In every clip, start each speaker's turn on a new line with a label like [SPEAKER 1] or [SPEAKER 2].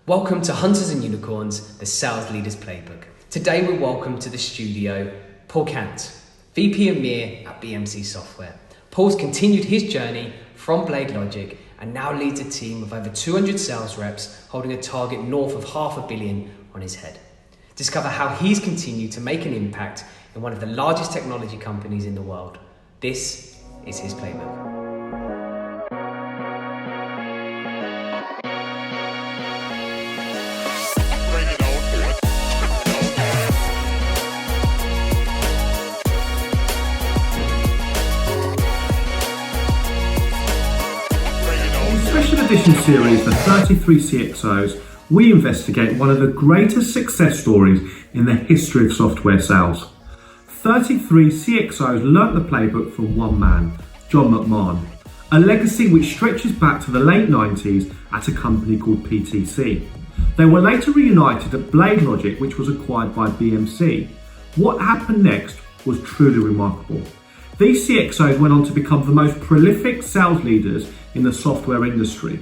[SPEAKER 1] Welcome to Hunters and Unicorns, the Sales Leaders Playbook. Today we're welcome to the studio, Paul Cant, VP EMEA at BMC Software. Paul's continued his journey from BladeLogic and now leads a team of over 200 sales reps holding a target north of $500 million on his head. Discover how he's continued to make an impact in one of the largest technology companies in the world. This is his playbook.
[SPEAKER 2] Special edition series for 33 CxOs, we investigate one of the greatest success stories in the history of software sales. 33 CxOs learnt the playbook from one man, John McMahon, a legacy which stretches back to the late 90s at a company called PTC. They were later reunited at BladeLogic, which was acquired by BMC. What happened next was truly remarkable. These CxOs went on to become the most prolific sales leaders in the software industry.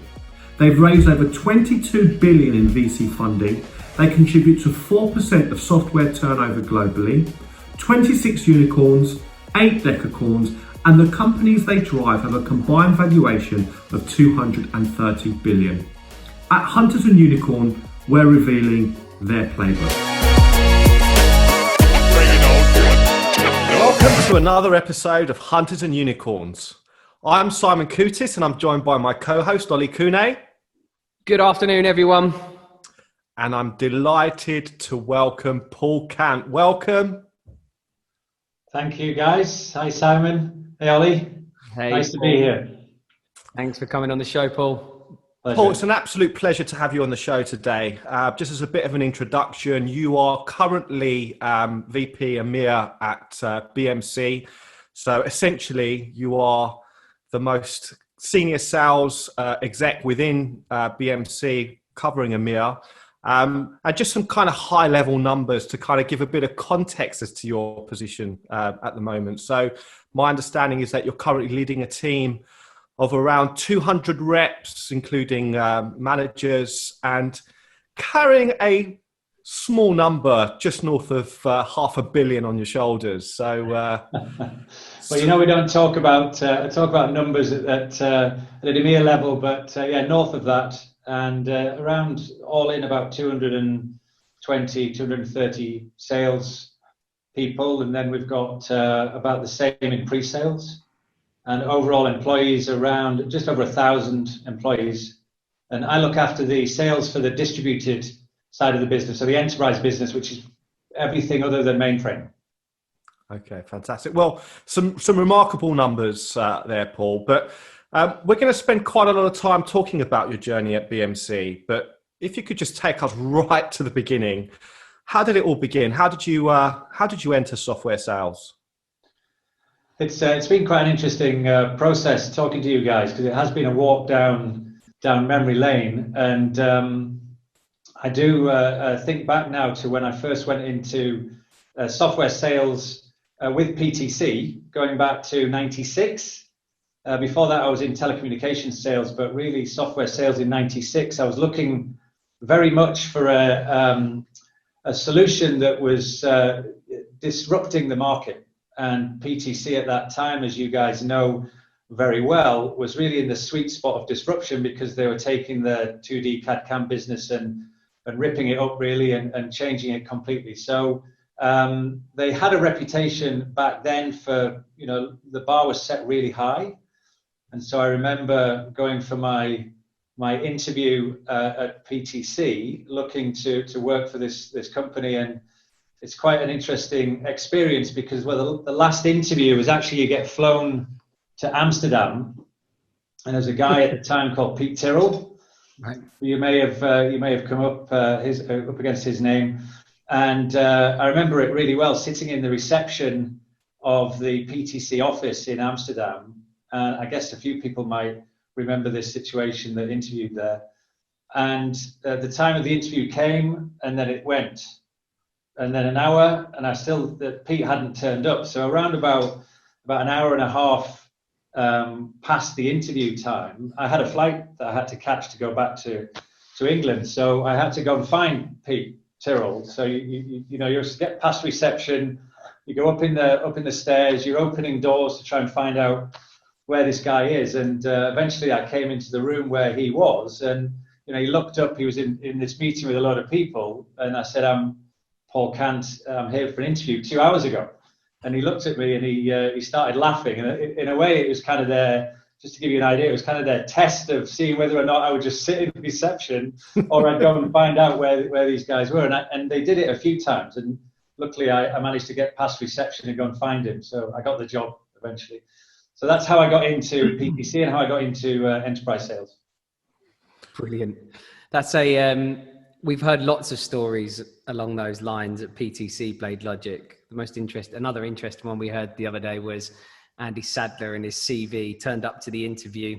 [SPEAKER 2] They've raised over $22 billion in VC funding. They contribute to 4% of software turnover globally, 26 unicorns, 8 decacorns, and the companies they drive have a combined valuation of $230 billion. At Hunters and Unicorn, we're revealing their playbook.
[SPEAKER 3] Welcome to another episode of Hunters and Unicorns. I'm Simon Kutis and I'm joined by my co-host Ollie Kune.
[SPEAKER 1] Good afternoon, everyone.
[SPEAKER 3] And I'm delighted to welcome Paul Cant. Welcome.
[SPEAKER 4] Thank you, guys. Hi, Simon. Hey, Ollie.
[SPEAKER 1] Hey,
[SPEAKER 4] nice to
[SPEAKER 1] Paul.
[SPEAKER 4] be here.
[SPEAKER 1] Thanks for coming on the show, Paul.
[SPEAKER 4] Pleasure.
[SPEAKER 3] Paul, it's an absolute pleasure to have you on the show today. Just as a bit of an introduction, you are currently VP EMEA at BMC. So essentially, you are the most senior sales exec within BMC covering EMEA. And just some kind of high level numbers to kind of give a bit of context as to your position at the moment. So my understanding is that you're currently leading a team of around 200 reps, including managers, and carrying a small number just north of $500 million on your shoulders. So,
[SPEAKER 4] well, you know, we don't talk about numbers at an EMEA level, but yeah, north of that, and around all in about 220, 230 sales people, and then we've got about the same in pre-sales. And overall employees around just over 1,000 employees. And I look after the sales for the distributed side of the business, so the enterprise business, which is everything other than mainframe.
[SPEAKER 3] Okay, fantastic. Well, some remarkable numbers there, Paul. But we're going to spend quite a lot of time talking about your journey at BMC. But if you could just take us right to the beginning, how did it all begin? How did you enter software sales?
[SPEAKER 4] It's been quite an interesting process talking to you guys, because it has been a walk down memory lane, and I do think back now to when I first went into software sales with PTC, going back to '96. Before that, I was in telecommunications sales, but really software sales in '96. I was looking very much for a solution that was disrupting the market. And PTC at that time, as you guys know very well, was really in the sweet spot of disruption, because they were taking the 2D CAD/CAM business and ripping it up really and changing it completely. So they had a reputation back then for, you know, the bar was set really high. And so I remember going for my interview at PTC, looking to work for this company, and it's quite an interesting experience, because the last interview was actually you get flown to Amsterdam, and there's a guy at the time called Pete Tyrrell.
[SPEAKER 1] Right.
[SPEAKER 4] You may have come up against his name, and I remember it really well, sitting in the reception of the PTC office in Amsterdam. And I guess a few people might remember this situation that interviewed there. And the time of the interview came, and then it went. And then an hour, and Pete hadn't turned up. So around about an hour and a half past the interview time, I had a flight that I had to catch to go back to to England. So I had to go and find Pete Tyrrell. So you get past reception, you go up in the stairs, you're opening doors to try and find out where this guy is. And eventually I came into the room where he was, and he looked up. He was in this meeting with a lot of people, and I said, "I'm Paul Cant. I'm here for an interview 2 hours ago." And he looked at me and he started laughing. And in a way, it was kind of their, just to give you an idea, it was kind of their test of seeing whether or not I would just sit in reception or I'd go and find out where these guys were. And they did it a few times. And luckily, I managed to get past reception and go and find him. So I got the job eventually. So that's how I got into PTC and how I got into enterprise sales.
[SPEAKER 1] Brilliant. That's we've heard lots of stories along those lines at PTC BladeLogic. Another interesting one we heard the other day was Andy Sadler and his CV. Turned up to the interview,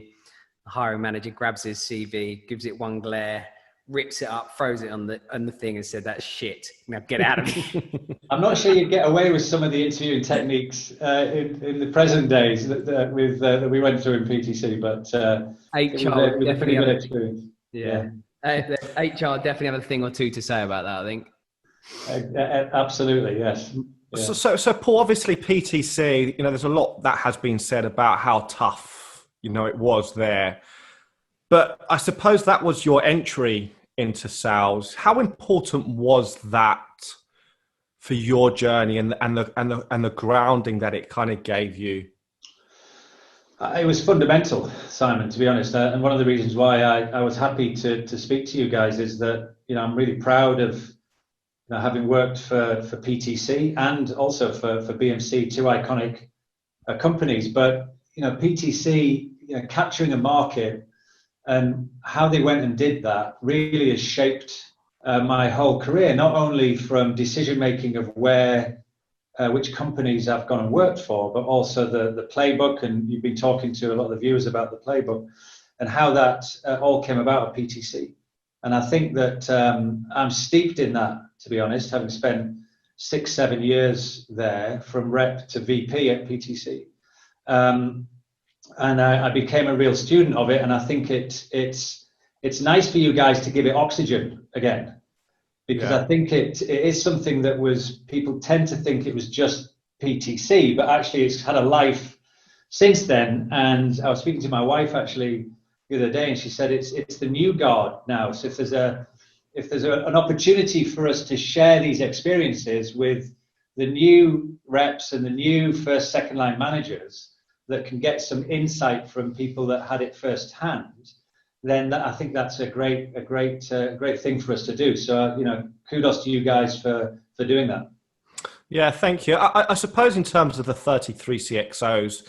[SPEAKER 1] the hiring manager grabs his CV, gives it one glare, rips it up, throws it on the thing and said, "That's shit. Now get out of here."
[SPEAKER 4] I'm not sure you'd get away with some of the interviewing techniques in the present days that we went through in PTC, but
[SPEAKER 1] HR
[SPEAKER 4] it was a pretty good experience.
[SPEAKER 1] Yeah. HR definitely have a thing or two to say about that, I think.
[SPEAKER 4] Absolutely, yes. Yeah.
[SPEAKER 3] So Paul, obviously PTC, there's a lot that has been said about how tough, it was there. But I suppose that was your entry into sales. How important was that for your journey and the grounding that it kind of gave you?
[SPEAKER 4] It was fundamental, Simon, to be honest. And one of the reasons why I was happy to speak to you guys is that, I'm really proud of having worked for PTC and also for BMC, two iconic companies. But, PTC, capturing a market and how they went and did that really has shaped my whole career, not only from decision-making of which companies I've gone and worked for, but also the playbook. And you've been talking to a lot of the viewers about the playbook and how that all came about at PTC. And I think that I'm steeped in that, to be honest, having spent 6-7 years there from rep to VP at PTC. And I became a real student of it. And I think it's nice for you guys to give it oxygen again, because I think it is something that people tend to think it was just PTC, but actually it's had a life since then. And I was speaking to my wife actually the other day, and she said it's the new guard now. So if there's an opportunity for us to share these experiences with the new reps and the new first, second line managers that can get some insight from people that had it firsthand, then I think that's a great thing for us to do. So, kudos to you guys for doing that.
[SPEAKER 3] Yeah, thank you. I suppose in terms of the 33 CxOs,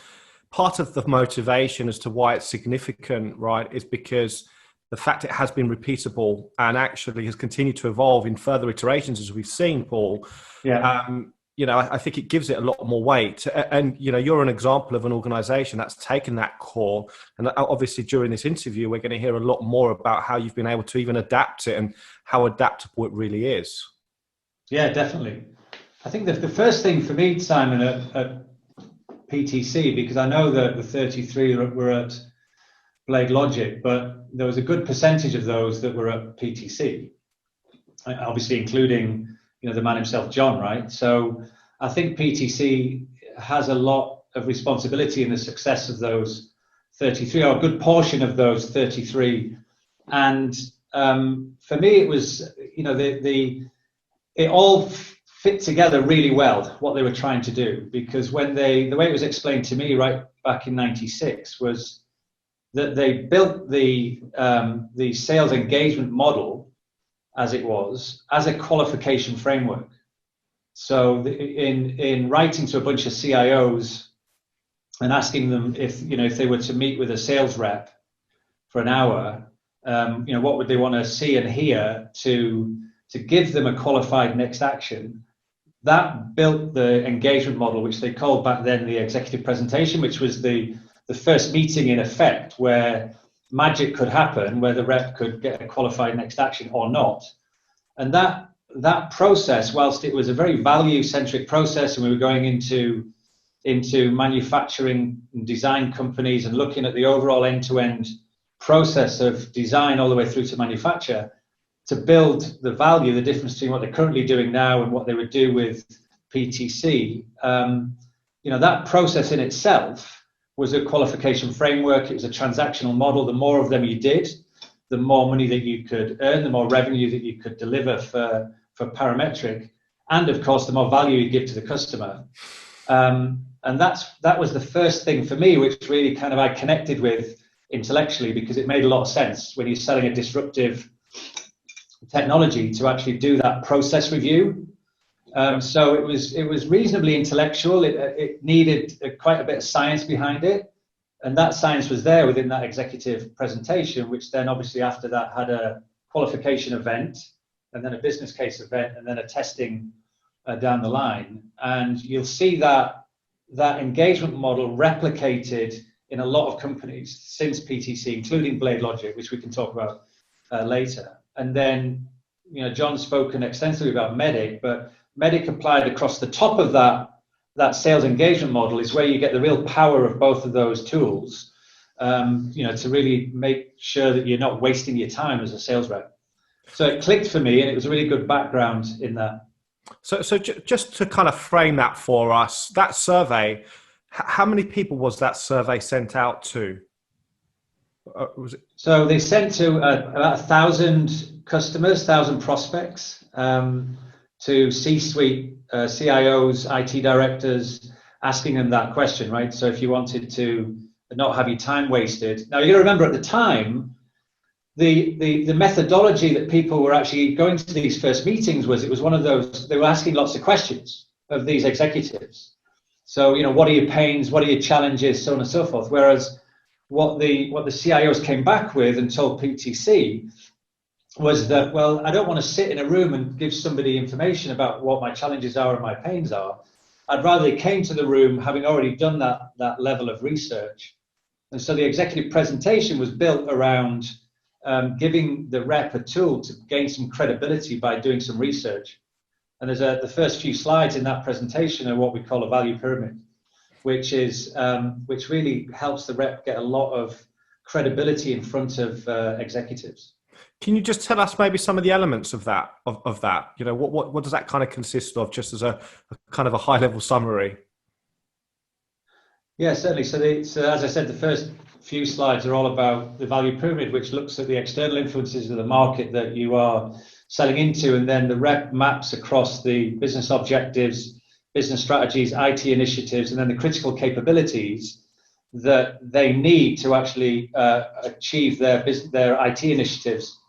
[SPEAKER 3] part of the motivation as to why it's significant, right, is because the fact it has been repeatable and actually has continued to evolve in further iterations, as we've seen, Paul.
[SPEAKER 4] Yeah.
[SPEAKER 3] I think it gives it a lot more weight. And, you're an example of an organization that's taken that core. And obviously during this interview, we're going to hear a lot more about how you've been able to even adapt it and how adaptable it really is. Yeah,
[SPEAKER 4] definitely. I think the first thing for me, Simon, at PTC, because I know that the 33 were at BladeLogic, but there was a good percentage of those that were at PTC, obviously including the man himself, John, right? So I think PTC has a lot of responsibility in the success of those 33, or a good portion of those 33. And for me, it was, it all fit together really well, what they were trying to do, because the way it was explained to me right back in 96 was that they built the sales engagement model as it was, as a qualification framework. So in writing to a bunch of CIOs and asking them if they were to meet with a sales rep for an hour, what would they want to see and hear to give them a qualified next action, that built the engagement model, which they called back then the executive presentation, which was the first meeting in effect where magic could happen, where the rep could get a qualified next action or not. And that process, whilst it was a very value-centric process, and we were going into manufacturing and design companies and looking at the overall end-to-end process of design all the way through to manufacture to build the value, the difference between what they're currently doing now and what they would do with PTC. That process in itself was a qualification framework. It was a transactional model. The more of them you did, the more money that you could earn, the more revenue that you could deliver for parametric, and of course, the more value you give to the customer. And that was the first thing for me, which really kind of I connected with intellectually, because it made a lot of sense when you're selling a disruptive technology to actually do that process review. So it was reasonably intellectual. It needed quite a bit of science behind it, and that science was there within that executive presentation, which then obviously after that had a qualification event, and then a business case event, and then a testing down the line. And you'll see that engagement model replicated in a lot of companies since PTC, including BladeLogic, which we can talk about later. And then, John's spoken extensively about Medic, but Medic applied across the top of that sales engagement model is where you get the real power of both of those tools, to really make sure that you're not wasting your time as a sales rep. So it clicked for me, and it was a really good background in that.
[SPEAKER 3] So just to kind of frame that for us, that survey, how many people was that survey sent out to?
[SPEAKER 4] So they sent to about 1,000 customers, 1,000 prospects, to C-suite, CIOs, IT directors, asking them that question, right? So if you wanted to not have your time wasted. Now, you got to remember at the time, the methodology that people were actually going to these first meetings was, it was one of those, they were asking lots of questions of these executives. So, what are your pains? What are your challenges? So on and so forth. Whereas what the CIOs came back with and told PTC was that, well, I don't want to sit in a room and give somebody information about what my challenges are and my pains are. I'd rather they came to the room having already done that level of research. And so the executive presentation was built around giving the rep a tool to gain some credibility by doing some research. And there's the first few slides in that presentation are what we call a value pyramid, which really helps the rep get a lot of credibility in front of executives.
[SPEAKER 3] Can you just tell us maybe some of the elements of that? What does that kind of consist of, just as a kind of a high level summary?
[SPEAKER 4] Yeah, certainly. So as I said, the first few slides are all about the value pyramid, which looks at the external influences of the market that you are selling into, and then the rep maps across the business objectives, business strategies, IT initiatives, and then the critical capabilities that they need to actually achieve their IT initiatives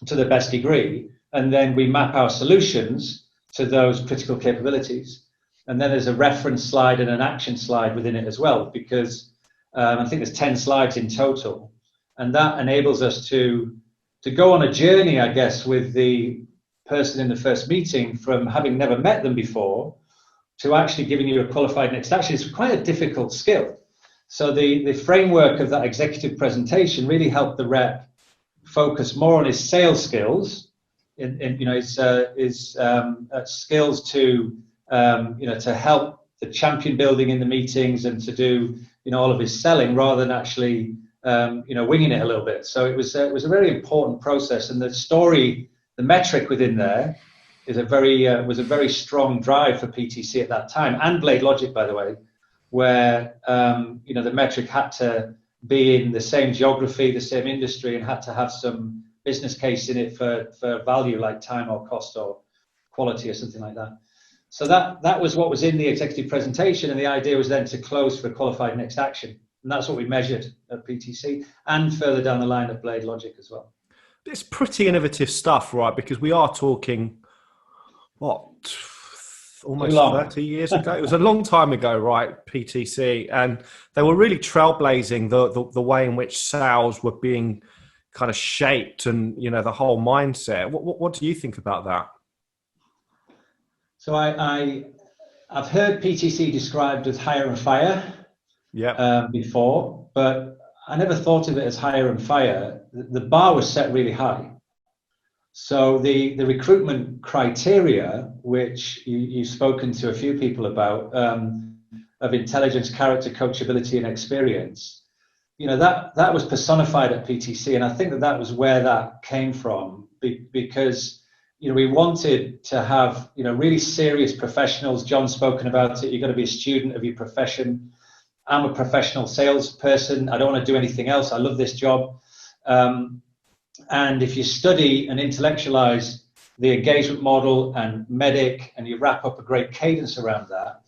[SPEAKER 4] to the best degree. And then we map our solutions to those critical capabilities. And then there's a reference slide and an action slide within it as well, because I think there's 10 slides in total. And that enables us to go on a journey, I guess, with the person in the first meeting from having never met them before to actually giving you a qualified next action. It's quite a difficult skill. So the framework of that executive presentation really helped the rep focus more on his sales skills, his skills to help the champion building in the meetings and to do all of his selling, rather than actually winging it a little bit. So it was a very important process, and the story, the metric within there, was a very strong drive for PTC at that time, and BladeLogic, by the way, where the metric had to be in the same geography, the same industry, and had to have some business case in it for value, like time or cost or quality or something like that. So that was what was in the executive presentation, and the idea was then to close for a qualified next action. And that's what we measured at PTC and further down the line at BladeLogic as well.
[SPEAKER 3] It's pretty innovative stuff, right? Because we are talking, almost 30 years ago. It was a long time ago, right, PTC. And they were really trailblazing the way in which sales were being kind of shaped and, the whole mindset. What do you think about that?
[SPEAKER 4] So I've heard PTC described as hire and fire before, but I never thought of it as hire and fire. The bar was set really high. So the recruitment criteria, which you've spoken to a few people about, of intelligence, character, coachability, and experience, that was personified at PTC, and I think that was where that came from, because we wanted to have really serious professionals. John's spoken about it. You've got to be a student of your profession. I'm a professional salesperson. I don't want to do anything else. I love this job. And if you study and intellectualize the engagement model and MEDDIC, and you wrap up a great cadence around that,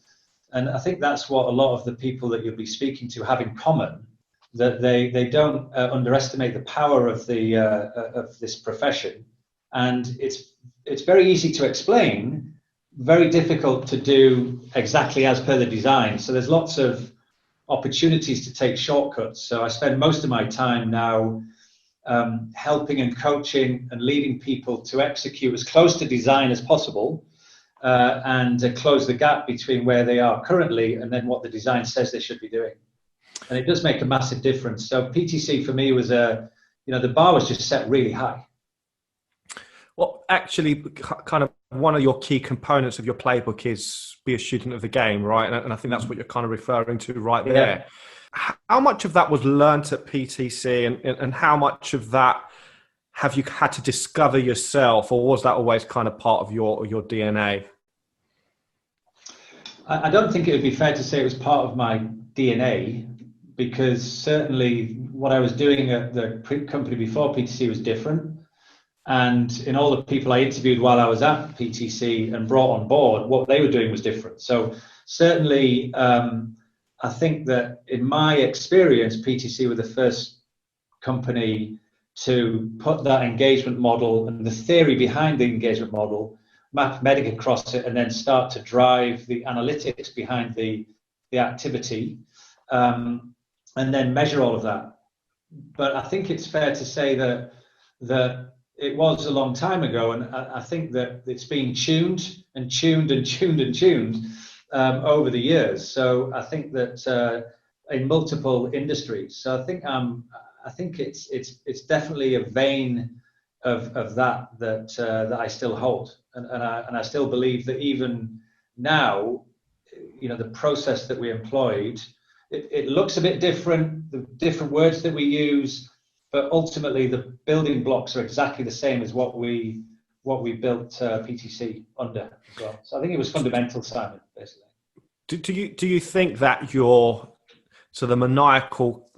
[SPEAKER 4] and I think that's what a lot of the people that you'll be speaking to have in common, that they don't underestimate the power of of this profession. And it's very easy to explain, very difficult to do exactly as per the design. So there's lots of opportunities to take shortcuts. So I spend most of my time now helping and coaching and leading people to execute as close to design as possible, and close the gap between where they are currently and then what the design says they should be doing. And it does make a massive difference. So PTC for me was the bar was just set really high.
[SPEAKER 3] Well, actually, kind of one of your key components of your playbook is be a student of the game, right? And I think that's what you're kind of referring to right there. How much of that was learnt at PTC, and how much of that have you had to discover yourself, or was that always kind of part of your DNA?
[SPEAKER 4] I don't think it would be fair to say it was part of my DNA, because certainly what I was doing at the company before PTC was different. And in all the people I interviewed while I was at PTC and brought on board, what they were doing was different. So certainly, I think that in my experience, PTC were the first company to put that engagement model and the theory behind the engagement model, map MEDDIC across it, and then start to drive the analytics behind the activity, and then measure all of that. But I think it's fair to say that it was a long time ago, and I think that it's been tuned and tuned and tuned and tuned over the years. So I think that in multiple industries. So I think it's definitely a vein of that I still hold, and I still believe that even now, the process that we employed, it looks a bit different, the different words that we use, but ultimately the building blocks are exactly the same as what we built PTC under as well. So I think it was fundamental, Simon, basically.
[SPEAKER 3] Do you think that the maniacal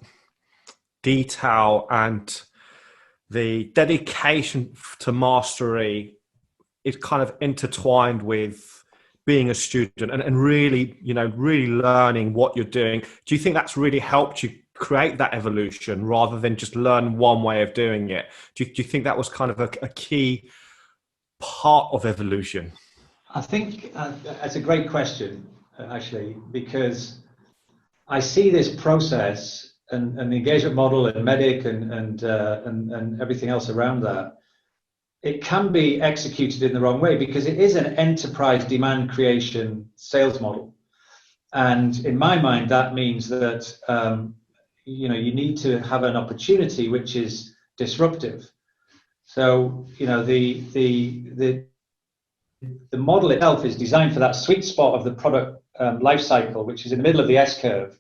[SPEAKER 3] detail and the dedication to mastery is kind of intertwined with being a student and really, really learning what you're doing? Do you think that's really helped you create that evolution rather than just learn one way of doing it? Do you think that was kind of a key part of evolution?
[SPEAKER 4] I think that's a great question, actually, because I see this process and the engagement model and MEDDIC and everything else around that. It can be executed in the wrong way because it is an enterprise demand creation sales model. And in my mind, that means that you need to have an opportunity which is disruptive. So the model itself is designed for that sweet spot of the product life cycle, which is in the middle of the S curve,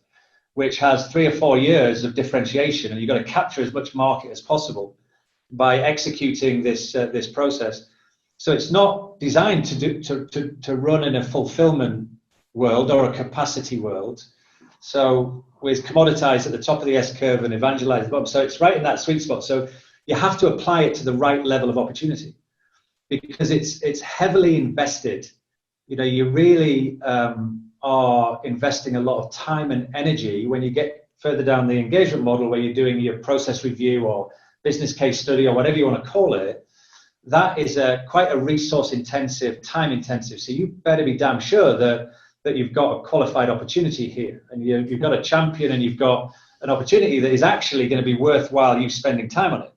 [SPEAKER 4] which has 3 or 4 years of differentiation, and you've got to capture as much market as possible by executing this process. So it's not designed to run in a fulfillment world or a capacity world. So with commoditized at the top of the S curve and evangelized at the bottom. So it's right in that sweet spot. So you have to apply it to the right level of opportunity because it's heavily invested. You really are investing a lot of time and energy when you get further down the engagement model where you're doing your process review or business case study or whatever you want to call it. That is quite a resource intensive, time intensive. So you better be damn sure that you've got a qualified opportunity here, and you've got a champion, and you've got an opportunity that is actually going to be worthwhile you spending time on it.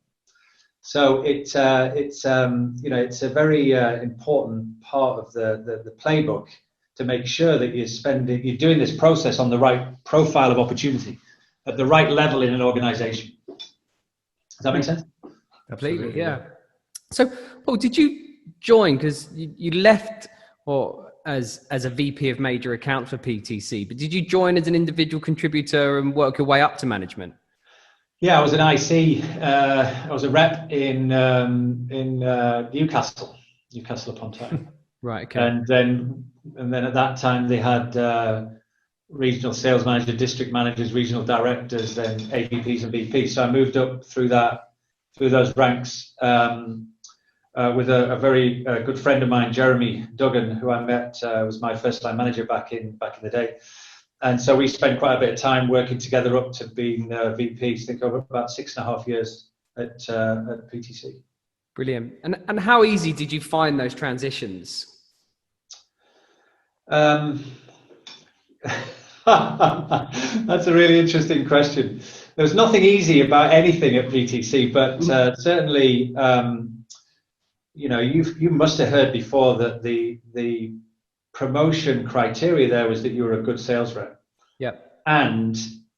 [SPEAKER 4] So it's a very important part of the playbook to make sure that you're doing this process on the right profile of opportunity at the right level in an organization. Does that make sense?
[SPEAKER 1] Completely, yeah. So, Paul, did you join because you left as a VP of major accounts for PTC, but did you join as an individual contributor and work your way up to management?
[SPEAKER 4] Yeah, I was an IC. I was a rep in Newcastle upon Tyne.
[SPEAKER 1] Right. Okay.
[SPEAKER 4] And then at that time they had regional sales manager, district managers, regional directors, then AVPs and VPs. So I moved up through those ranks with a very good friend of mine, Jeremy Duggan, who I met was my first line manager back in the day. And so we spent quite a bit of time working together up to being VPs. I think over about 6.5 years at PTC.
[SPEAKER 1] Brilliant. And how easy did you find those transitions?
[SPEAKER 4] That's a really interesting question. There's nothing easy about anything at PTC, but certainly, you must have heard before that the promotion criteria there was that you were a good sales rep.
[SPEAKER 1] Yep.
[SPEAKER 4] And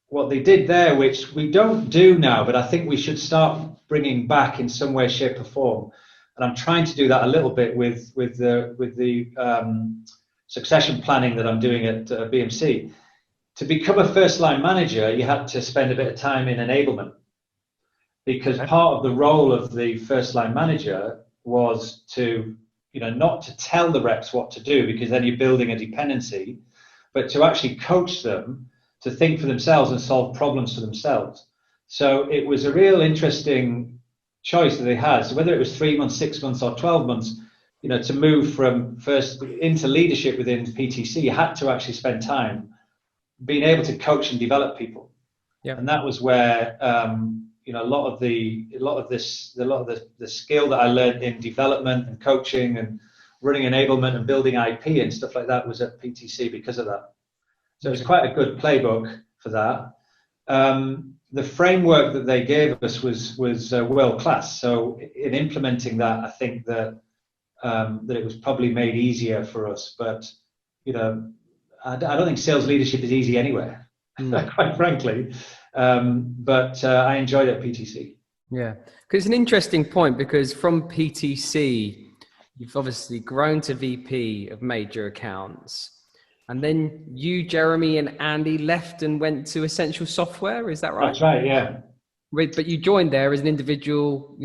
[SPEAKER 4] what they did there, which we don't do now, but I think we should start bringing back in some way, shape, or form. And I'm trying to do that a little bit with the succession planning that I'm doing at BMC. To become a first line manager, you had to spend a bit of time in enablement, because part of the role of the first line manager was to, not to tell the reps what to do, because then you're building a dependency, but to actually coach them to think for themselves and solve problems for themselves. So it was a real interesting choice that they had. So whether it was 3 months, 6 months, or 12 months, to move from first into leadership within PTC, you had to actually spend time being able to coach and develop people.
[SPEAKER 1] Yeah.
[SPEAKER 4] And that was where a lot of the skill that I learned in development and coaching and running enablement and building IP and stuff like that was at PTC because of that. So it was quite a good playbook for that. The framework that they gave us was world class. So in implementing that, I think that it was probably made easier for us. But I don't think sales leadership is easy anywhere, quite frankly. But I enjoyed it at PTC.
[SPEAKER 1] Yeah, because it's an interesting point, because from PTC, you've obviously grown to VP of major accounts. And then you, Jeremy, and Andy left and went to Essential Software. Is that right?
[SPEAKER 4] That's right, yeah.
[SPEAKER 1] But you joined there as an individual,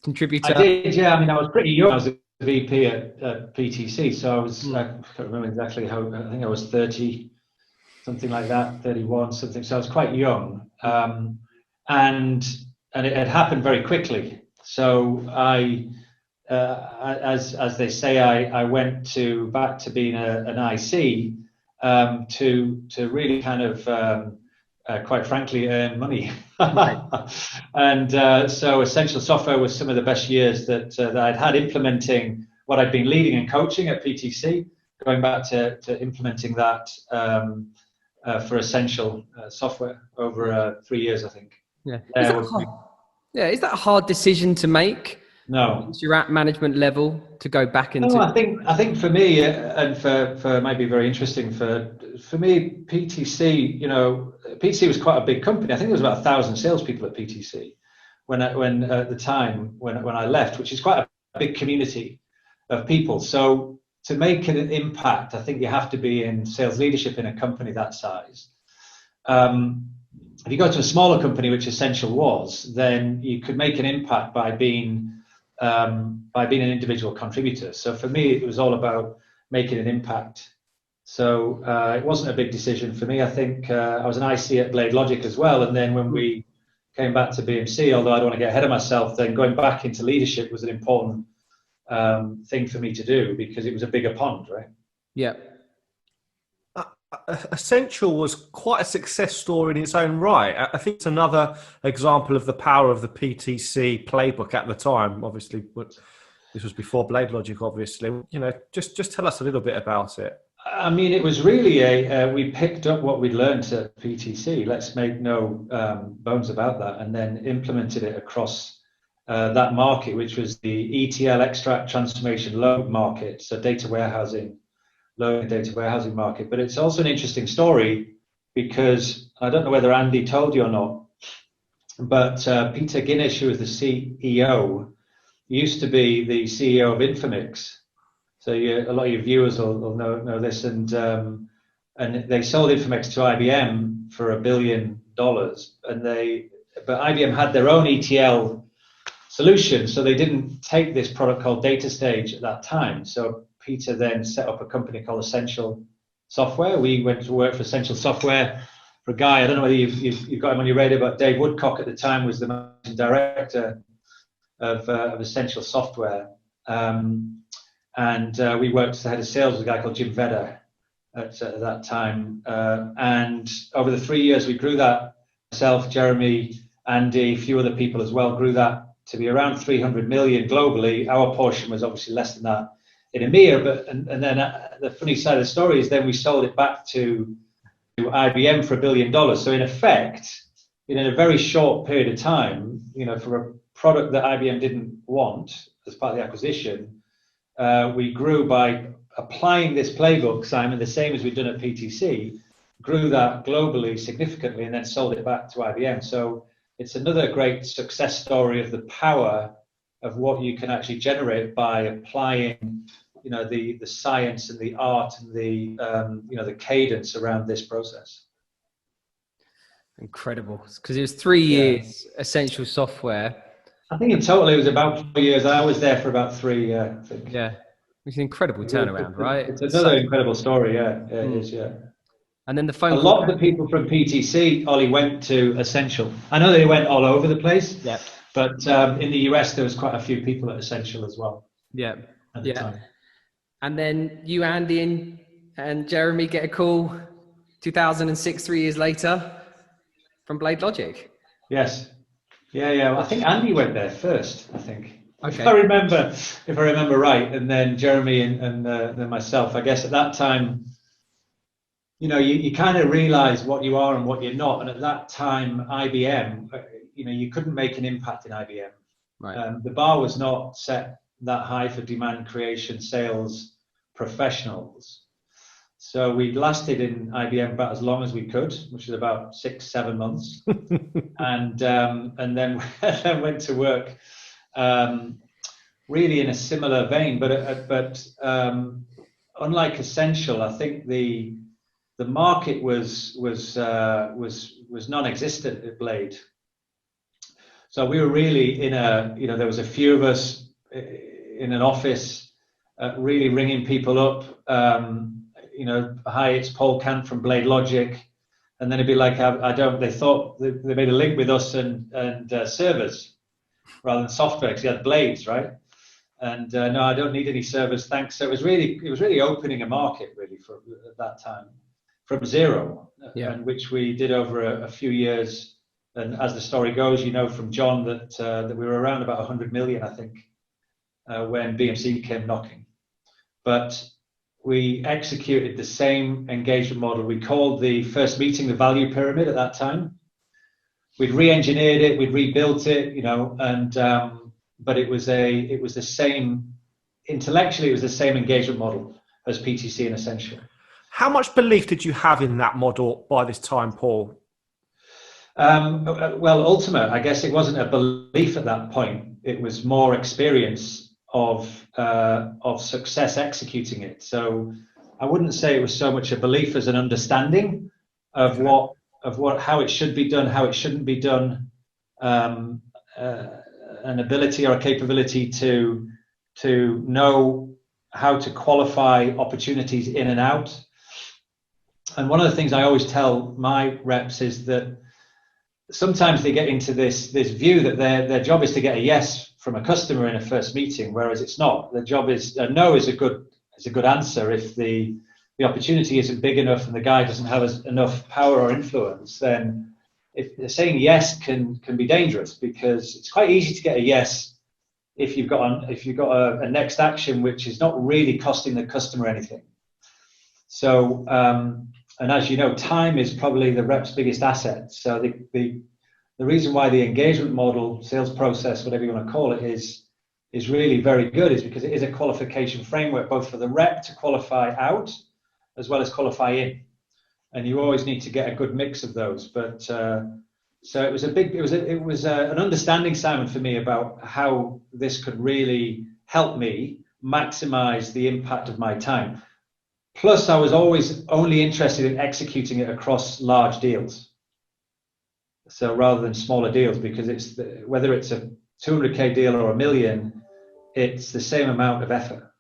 [SPEAKER 1] contributor.
[SPEAKER 4] I did, yeah. I mean, I was pretty young. I was a VP at PTC, so I was, I can't remember exactly how, I think I was 30, something like that, 31, something. So I was quite young. And it had happened very quickly. So as they say, I went back to being an IC to really kind of, quite frankly, earn money. And so Essential Software was some of the best years that I'd had implementing what I'd been leading and coaching at PTC, going back to implementing that for Essential Software over 3 years, I think.
[SPEAKER 1] Yeah. Is that a hard decision to make?
[SPEAKER 4] No.
[SPEAKER 1] Once you're at management level, to go back into.
[SPEAKER 4] No, I think for me, and for might be very interesting for me, PTC. PTC was quite a big company. I think there was about 1,000 salespeople at PTC when at the time when I left, which is quite a big community of people. So to make an impact, I think you have to be in sales leadership in a company that size. If you go to a smaller company, which Essential was, then you could make an impact by being an individual contributor. So for me, it was all about making an impact. So it wasn't a big decision for me. I think I was an IC at BladeLogic as well. And then when we came back to BMC, although I don't want to get ahead of myself, then going back into leadership was an important thing for me to do, because it was a bigger pond, right?
[SPEAKER 1] Yeah.
[SPEAKER 3] Essential was quite a success story in its own right. I think it's another example of the power of the PTC playbook at the time. Obviously, this was before BladeLogic, obviously. Just tell us a little bit about it.
[SPEAKER 4] I mean, it was really we picked up what we'd learned at PTC. Let's make no bones about that, and then implemented it across that market, which was the ETL, extract, transformation, load market, so data warehousing. Low data warehousing market. But it's also an interesting story, because I don't know whether Andy told you or not, but Peter Guinness, who was the CEO, used to be the CEO of Infomix. So a lot of your viewers will know this, and they sold Infomix to IBM for $1 billion, and IBM had their own ETL solution, so they didn't take this product called Data Stage at that time. So Peter then set up a company called Essential Software. We went to work for Essential Software for a guy, I don't know whether you've got him on your radar, but Dave Woodcock at the time was the managing director of Essential Software. We worked as the head of sales with a guy called Jim Vedder at that time. And over the 3 years, we grew that, myself, Jeremy, Andy, a few other people as well, grew that to be around 300 million globally. Our portion was obviously less than that in EMEA, and then the funny side of the story is then we sold it back to IBM for $1 billion. So in effect, in a very short period of time, for a product that IBM didn't want as part of the acquisition, we grew by applying this playbook, Simon, the same as we've done at PTC, grew that globally significantly and then sold it back to IBM. So it's another great success story of the power of what you can actually generate by applying, the science and the art and the cadence around this process.
[SPEAKER 1] Incredible, because it was 3 years, Essential Software.
[SPEAKER 4] I think in total it was about 4 years. I was there for about 3, I think.
[SPEAKER 1] Yeah, it's an incredible turnaround, right?
[SPEAKER 4] It's another incredible story, yeah. It is, yeah.
[SPEAKER 1] And then the phone
[SPEAKER 4] A lot of the people from PTC, Ollie, went to Essential. I know they went all over the place, but in the US there was quite a few people at Essential as well.
[SPEAKER 1] Yeah,
[SPEAKER 4] at the time.
[SPEAKER 1] And then you, Andy, and Jeremy get a call 2006, 3 years later, from BladeLogic.
[SPEAKER 4] Yes. Yeah. I think Andy went there first, I think.
[SPEAKER 1] Okay.
[SPEAKER 4] If I remember right. And then Jeremy and then myself. I guess at that time, you kind of realize what you are and what you're not. And at that time, IBM, you couldn't make an impact in IBM.
[SPEAKER 1] Right.
[SPEAKER 4] The bar was not set that high for demand creation sales professionals. So we lasted in IBM about as long as we could, which was about 6-7 months, and then went to work really in a similar vein. But unlike Essential, I think the market was non-existent at Blade. So we were really in there was a few of us in an office, really ringing people up. Hi, it's Paul Cant from BladeLogic, and then it'd be like, they thought they made a link with us and servers rather than software, because you had blades, right? And no, I don't need any servers, thanks. So it was really opening a market really at that time from zero, and which we did over a few years. And as the story goes, from John that we were around about 100 million, I think, when BMC came knocking. But we executed the same engagement model. We called the first meeting the value pyramid at that time. We'd re-engineered it, we'd rebuilt it, but it was the same, intellectually, it was the same engagement model as PTC and Essential.
[SPEAKER 3] How much belief did you have in that model by this time, Paul?
[SPEAKER 4] Well, ultimate, I guess it wasn't a belief at that point. It was more experience of success executing it. So I wouldn't say it was so much a belief as an understanding of how it should be done, how it shouldn't be done, an ability or a capability to know how to qualify opportunities in and out. And one of the things I always tell my reps is that sometimes they get into this view that their job is to get a yes from a customer in a first meeting, whereas it's not. The job is a no is a good answer. If the opportunity isn't big enough and the guy doesn't have enough power or influence, then if saying yes can be dangerous, because it's quite easy to get a yes if you've got a next action which is not really costing the customer anything. So and as you know, time is probably the rep's biggest asset. So the reason why the engagement model, sales process, whatever you want to call it, is really very good is because it is a qualification framework, both for the rep to qualify out as well as qualify in. And you always need to get a good mix of those. But so it was an understanding, Simon, for me about how this could really help me maximize the impact of my time. Plus, I was always only interested in executing it across large deals. So rather than smaller deals, because whether it's a 200K deal or $1 million, it's the same amount of effort.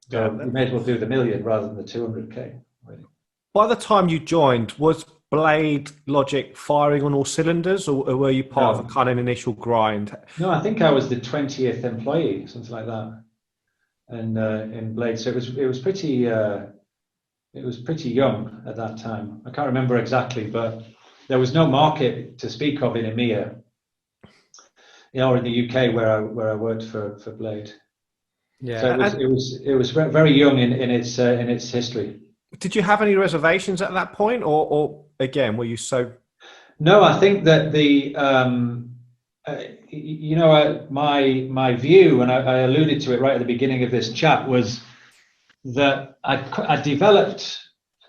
[SPEAKER 4] So you may as well do the $1 million rather than the 200K. Really.
[SPEAKER 3] By the time you joined, was BladeLogic firing on all cylinders, or were you part of a kind of initial grind?
[SPEAKER 4] No, I think I was the 20th employee, something like that, and in Blade. So it was pretty young at that time. I can't remember exactly, but there was no market to speak of in EMEA, or in the UK where I worked for Blade.
[SPEAKER 1] Yeah.
[SPEAKER 4] So it was very young in its history.
[SPEAKER 3] Did you have any reservations at that point, or again, were you so?
[SPEAKER 4] No, I think that my view, and I alluded to it right at the beginning of this chat, was that I developed,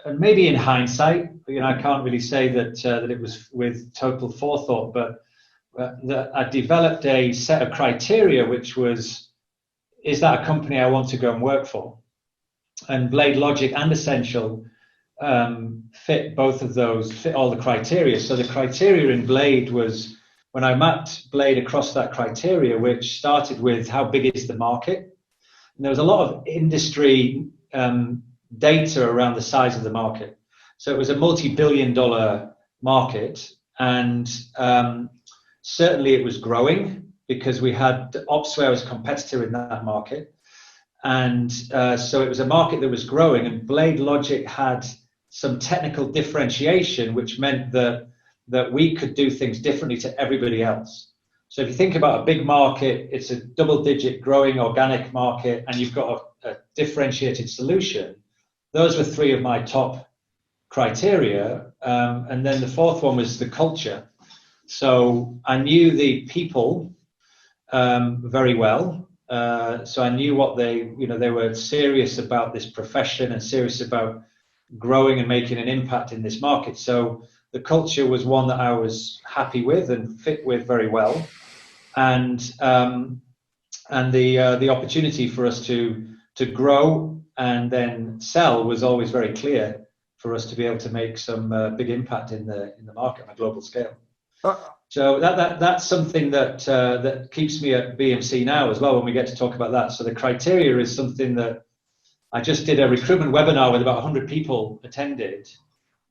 [SPEAKER 4] and maybe in hindsight, I can't really say that it was with total forethought, but that I developed a set of criteria, which was, is that a company I want to go and work for? And BladeLogic and Essential fit both of those, fit all the criteria. So the criteria in Blade was, when I mapped Blade across that criteria, which started with how big is the market, and there was a lot of industry data around the size of the market. So it was a multi-billion-dollar market, and certainly it was growing because we had Opsware as a competitor in that market. And so it was a market that was growing, and BladeLogic had some technical differentiation, which meant that we could do things differently to everybody else. So if you think about a big market, it's a double-digit growing organic market, and you've got a differentiated solution. Those were three of my top criteria. And then the fourth one was the culture. So I knew the people very well. So I knew what they were serious about this profession and serious about growing and making an impact in this market. So the culture was one that I was happy with and fit with very well. And the opportunity for us to grow and then sell was always very clear for us to be able to make some big impact in the market on a global scale. So that's something that keeps me at BMC now as well when we get to talk about that. So the criteria is something that I just did a recruitment webinar with about 100 people attended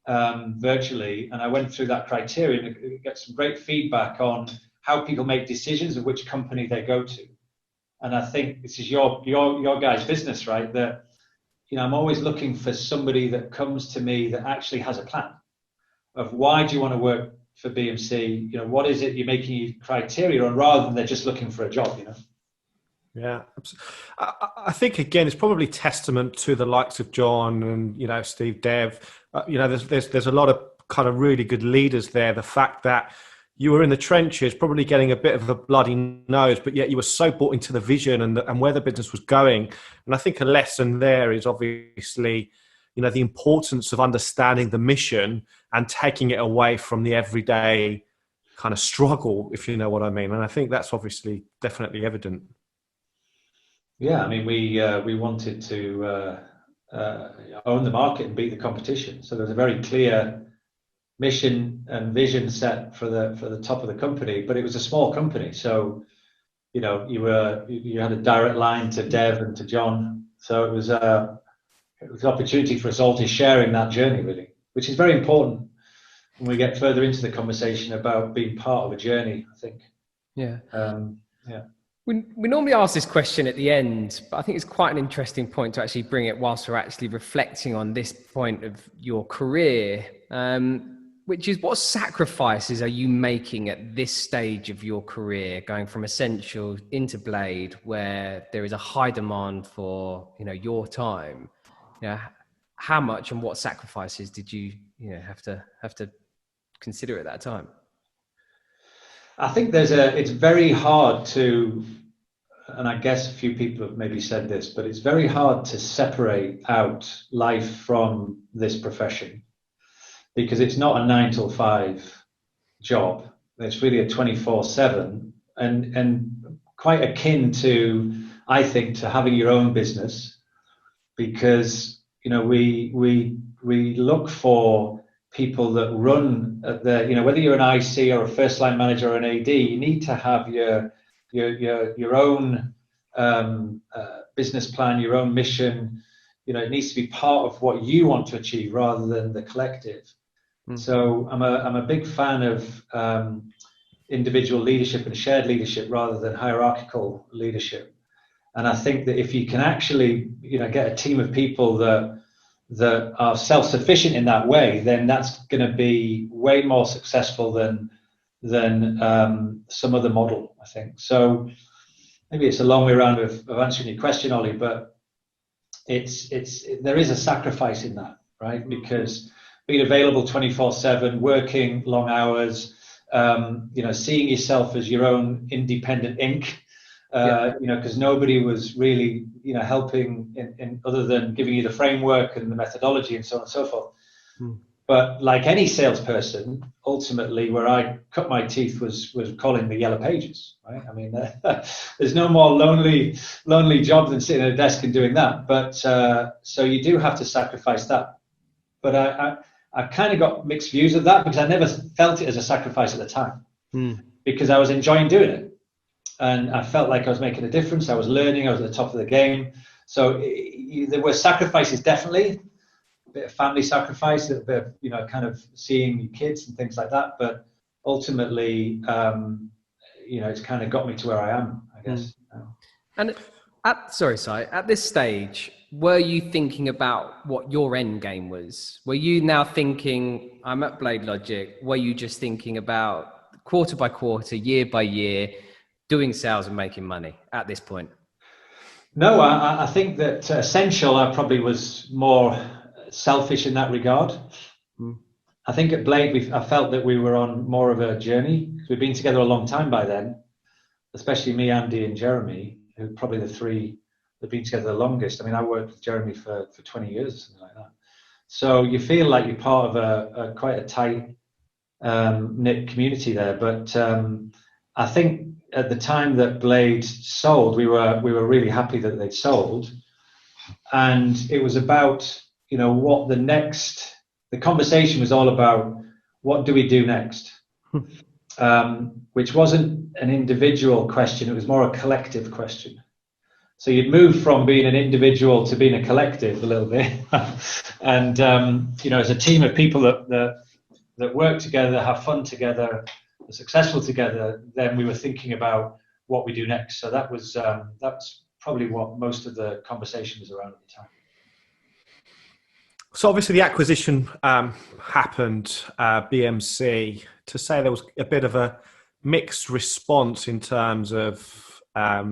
[SPEAKER 4] virtually, and I went through that criteria and get some great feedback on how people make decisions of which company they go to. And I think this is your guys' business, right? That I'm always looking for somebody that comes to me that actually has a plan of why do you want to work for BMC? What is it you're making your criteria on, rather than they're just looking for a job,
[SPEAKER 3] Yeah, I think again it's probably testament to the likes of John and Steve, Dev. There's a lot of kind of really good leaders there. The fact that you were in the trenches, probably getting a bit of a bloody nose, but yet you were so bought into the vision and where the business was going. And I think a lesson there is obviously, the importance of understanding the mission and taking it away from the everyday kind of struggle, if you know what I mean. And I think that's obviously definitely evident.
[SPEAKER 4] Yeah, I mean, we wanted to own the market and beat the competition. So there was a very clear mission and vision set for the top of the company, but it was a small company. So, you had a direct line to Dev and to John. So it was an opportunity for us all to share in that journey, really, which is very important when we get further into the conversation about being part of a journey, I think.
[SPEAKER 1] Yeah.
[SPEAKER 4] Yeah.
[SPEAKER 1] We normally ask this question at the end, but I think it's quite an interesting point to actually bring it whilst we're actually reflecting on this point of your career, which is, what sacrifices are you making at this stage of your career, going from Essential into Blade, where there is a high demand for your time? How much and what sacrifices did you have to consider at that time?
[SPEAKER 4] I think it's very hard to, and I guess a few people have maybe said this, but it's very hard to separate out life from this profession, because it's not a 9 to 5 job. It's really a 24/7 and quite akin to, I think, to having your own business, because we look for people that run at the, whether you're an IC or a first line manager or an AD, you need to have your own business plan, your own mission. It needs to be part of what you want to achieve rather than the collective. Mm-hmm. So I'm a big fan of individual leadership and shared leadership rather than hierarchical leadership. And I think that if you can actually, get a team of people that are self-sufficient in that way, then that's going to be way more successful than some other model, I think. So maybe it's a long way around of answering your question, Ollie, but there is a sacrifice in that, right? Because being available 24/7, working long hours, seeing yourself as your own independent ink, because nobody was really, helping in other than giving you the framework and the methodology and so on and so forth. But like any salesperson, ultimately, where I cut my teeth was calling the yellow pages, right? I mean, there's no more lonely job than sitting at a desk and doing that. But so you do have to sacrifice that. But I kind of got mixed views of that because I never felt it as a sacrifice at the time because I was enjoying doing it. And I felt like I was making a difference. I was learning. I was at the top of the game. So there were sacrifices, definitely. A bit of family sacrifice, a bit of, kind of seeing your kids and things like that. But ultimately, it's kind of got me to where I am, I guess.
[SPEAKER 1] And at this stage, were you thinking about what your end game was? Were you now thinking, I'm at BladeLogic? Were you just thinking about quarter by quarter, year by year, doing sales and making money at this point?
[SPEAKER 4] No, I think that Essential, I probably was more selfish in that regard. I think at Blade, I felt that we were on more of a journey. We've been together a long time by then, especially me, Andy, and Jeremy, who are probably the three that have been together the longest. I mean, I worked with Jeremy for 20 years or something like that. So you feel like you're part of a quite a tight knit community there. But I think at the time that Blade sold, we were really happy that they'd sold, and it was about what the conversation was all about. What do we do next? Which wasn't an individual question; it was more a collective question. So you'd move from being an individual to being a collective a little bit, and as a team of people that work together, have fun together, are successful together, then we were thinking about what we do next. So that's probably what most of the conversation was around at the time.
[SPEAKER 3] So obviously the acquisition happened, BMC. To say there was a bit of a mixed response in terms of, I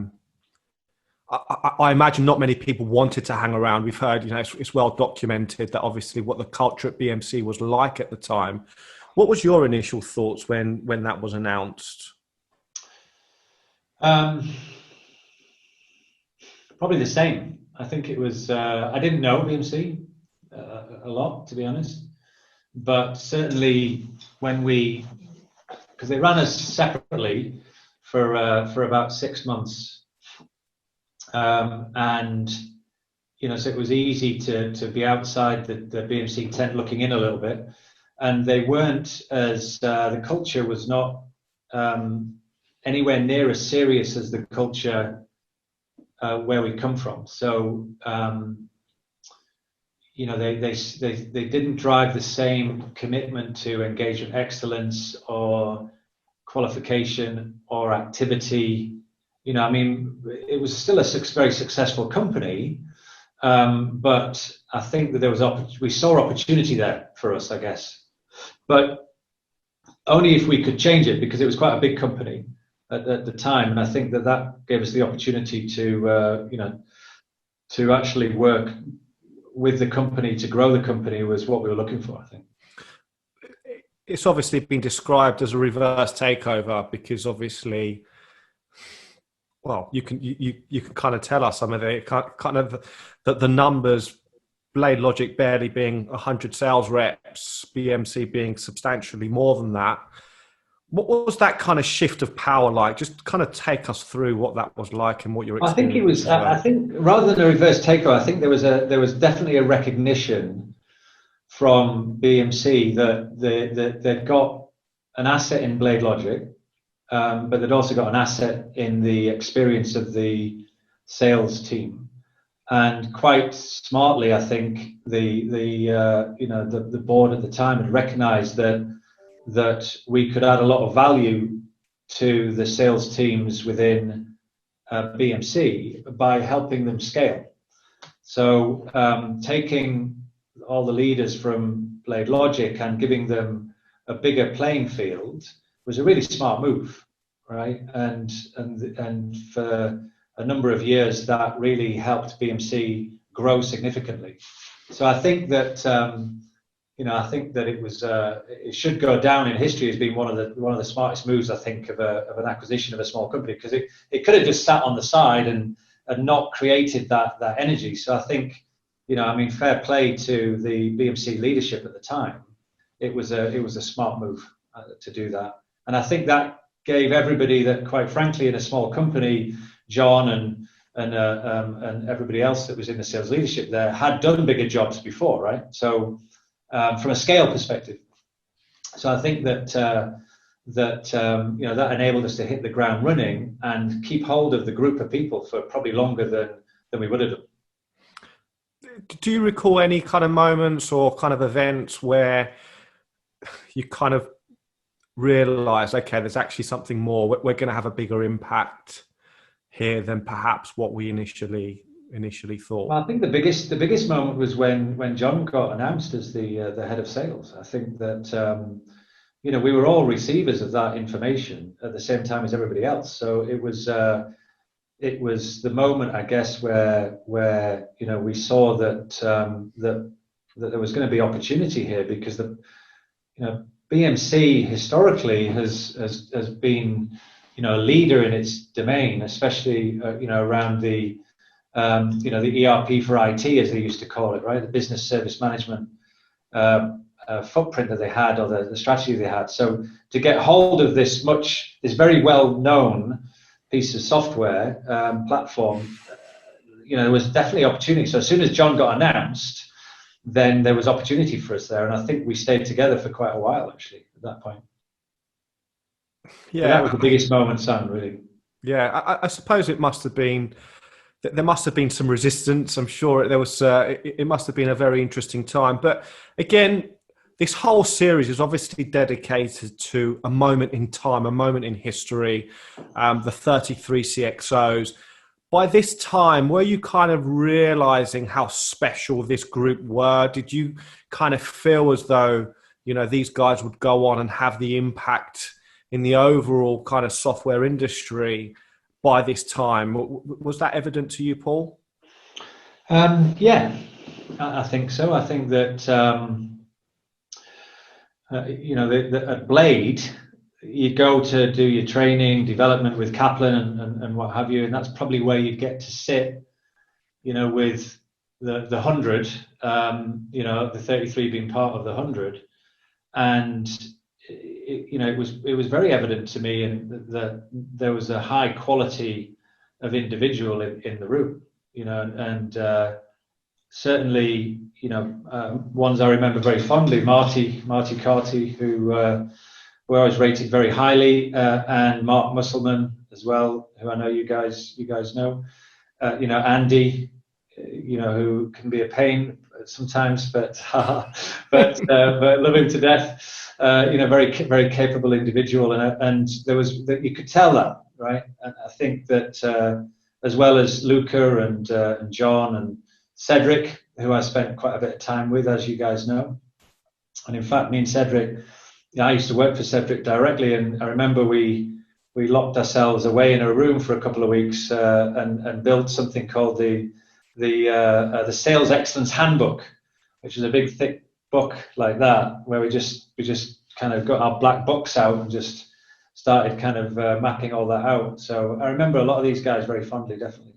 [SPEAKER 3] imagine not many people wanted to hang around. We've heard, it's well documented that obviously what the culture at BMC was like at the time. What was your initial thoughts when that was announced?
[SPEAKER 4] Probably the same. I think it was, I didn't know BMC a lot, to be honest, but certainly because they ran us separately for about 6 months, and so it was easy to be outside the BMC tent looking in a little bit, and they weren't as the culture was not anywhere near as serious as the culture where we come from. So they didn't drive the same commitment to engagement excellence or qualification or activity. It was still a very successful company, but I think that we saw opportunity there for us, I guess, but only if we could change it, because it was quite a big company at the time, and I think that gave us the opportunity to actually work with the company to grow the company was what we were looking for, I think.
[SPEAKER 3] It's obviously been described as a reverse takeover because obviously, well, you can kind of tell us some of the kind of the numbers. BladeLogic barely being 100 sales reps, BMC being substantially more than that. What was that kind of shift of power like? Just kind of take us through what that was like and what your experience.
[SPEAKER 4] I think it was. I think rather than a reverse takeover, I think there was definitely a recognition from BMC that they'd got an asset in BladeLogic, but they'd also got an asset in the experience of the sales team. And quite smartly, I think the board at the time had recognised that we could add a lot of value to the sales teams within BMC by helping them scale. So taking all the leaders from BladeLogic and giving them a bigger playing field was a really smart move, right? And for a number of years, that really helped BMC grow significantly. So I think that it should go down in history as being one of the smartest moves, I think, of an acquisition of a small company, because it could have just sat on the side and not created that energy. So I think, fair play to the BMC leadership at the time. It was a smart move to do that, and I think that gave everybody that, quite frankly, in a small company, John and everybody else that was in the sales leadership there had done bigger jobs before, right? So from a scale perspective, so I think that enabled us to hit the ground running and keep hold of the group of people for probably longer than we would have done.
[SPEAKER 3] Do you recall any kind of moments or kind of events where you kind of realised, okay, there's actually something more, we're going to have a bigger impact here than perhaps what we initially thought?
[SPEAKER 4] Well, I think the biggest moment was when John got announced as the head of sales. I think that we were all receivers of that information at the same time as everybody else. So it was the moment, I guess, where we saw that there was going to be opportunity here, because the BMC historically has been a leader in its domain, especially around the ERP for IT, as they used to call it, right? The business service management footprint that they had, or the strategy they had. So to get hold of this very well-known piece of software platform, there was definitely opportunity. So as soon as John got announced, then there was opportunity for us there, and I think we stayed together for quite a while, actually, at that point. Yeah, that was the biggest moment, Sam, really.
[SPEAKER 3] Yeah, I suppose there must have been some resistance. I'm sure there was. It must have been a very interesting time. But again, this whole series is obviously dedicated to a moment in time, a moment in history, the 33 CxOs. By this time, were you kind of realizing how special this group were? Did you kind of feel as though, these guys would go on and have the impact in the overall kind of software industry by this time? Was that evident to you, Paul?
[SPEAKER 4] Yeah, I think so. I think that, at Blade, you go to do your training, development with Kaplan and what have you, and that's probably where you get to sit, with the 100, the 33 being part of the 100. And it was very evident to me, and that there was a high quality of individual in the room, and certainly, ones I remember very fondly, Marty Carty, who we always rated very highly, and Mark Musselman as well, who I know you guys know, Andy, who can be a pain sometimes, but love him to death. Very, very capable individual, and you could tell that, right? And I think that as well as Luca and John and Cedric, who I spent quite a bit of time with, as you guys know, and in fact, me and Cedric, I used to work for Cedric directly, and I remember we locked ourselves away in a room for a couple of weeks and built something called the Sales Excellence Handbook, which is a big thick book like that, where we just kind of got our black books out and just started kind of mapping all that out. So I remember a lot of these guys very fondly, definitely.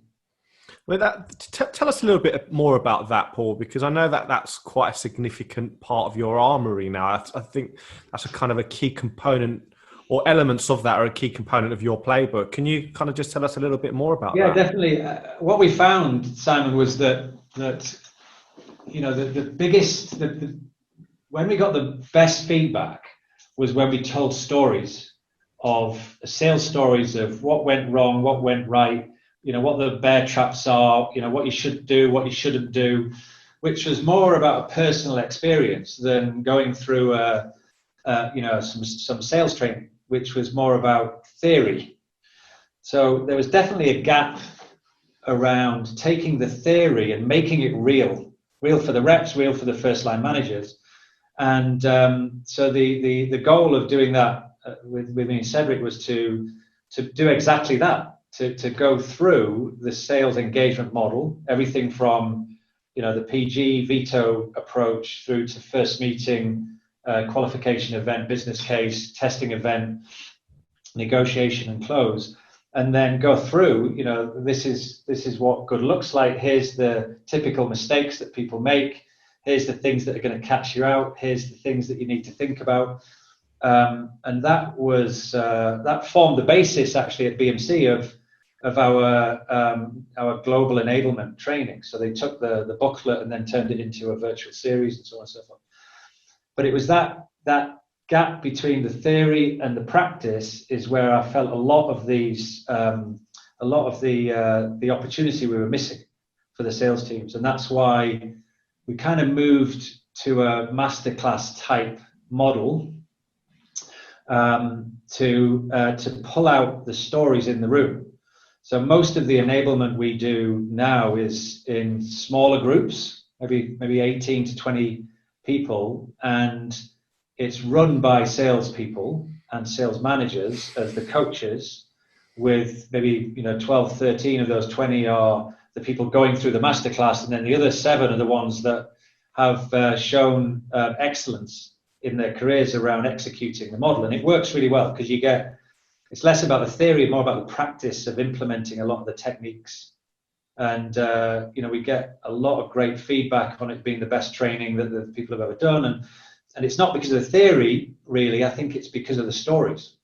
[SPEAKER 3] Well, tell us a little bit more about that, Paul, because I know that that's quite a significant part of your armory now. I think that's a kind of a key component, or elements of that are a key component of your playbook. Can you kind of just tell us a little bit more about that?
[SPEAKER 4] Yeah, definitely. What we found, Simon, was that the biggest, when we got the best feedback was when we told stories of sales stories of what went wrong, what went right, what the bear traps are, what you should do, what you shouldn't do, which was more about a personal experience than going through some sales training, which was more about theory. So there was definitely a gap around taking the theory and making it real for the reps, real for the first line managers. And so the goal of doing that with me and Cedric was to do exactly that, to go through the sales engagement model, everything from the PG veto approach through to first meeting, qualification event, business case, testing event, negotiation and close, and then go through, this is what good looks like. Here's the typical mistakes that people make. Here's the things that are going to catch you out. Here's the things that you need to think about. And that was that formed the basis actually at BMC of our global enablement training. So they took the booklet and then turned it into a virtual series and so on and so forth. But it was that gap between the theory and the practice is where I felt a lot of the opportunity we were missing for the sales teams, and that's why we kind of moved to a masterclass type model to pull out the stories in the room. So most of the enablement we do now is in smaller groups, maybe 18 to 20 people, and it's run by salespeople and sales managers as the coaches, with maybe 12, 13 of those 20 are the people going through the masterclass, and then the other 7 are the ones that have shown excellence in their careers around executing the model. And it works really well because it's less about the theory, more about the practice of implementing a lot of the techniques. And we get a lot of great feedback on it being the best training that the people have ever done. And it's not because of the theory, really. I think it's because of the stories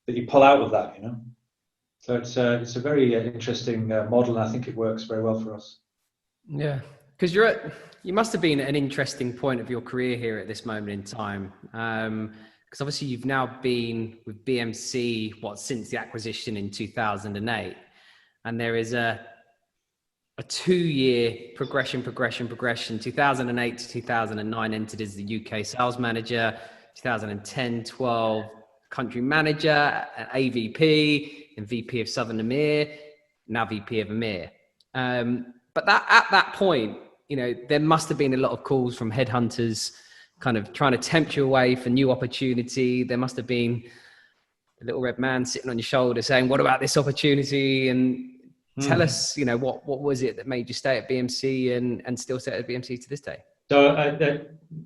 [SPEAKER 4] that you pull out of that, So it's a very interesting model, and I think it works very well for us.
[SPEAKER 1] Yeah, because you must have been at an interesting point of your career here at this moment in time. Because obviously you've now been with BMC, since the acquisition in 2008. And there is a 2-year progression, 2008 to 2009, entered as the UK sales manager, 2010-12, country manager, AVP, and VP of Southern EMEA, now VP of EMEA. But at that point, there must have been a lot of calls from headhunters kind of trying to tempt you away for new opportunity. There must have been a little red man sitting on your shoulder saying, what about this opportunity? And tell us, what was it that made you stay at BMC and still stay at BMC to this day?
[SPEAKER 4] So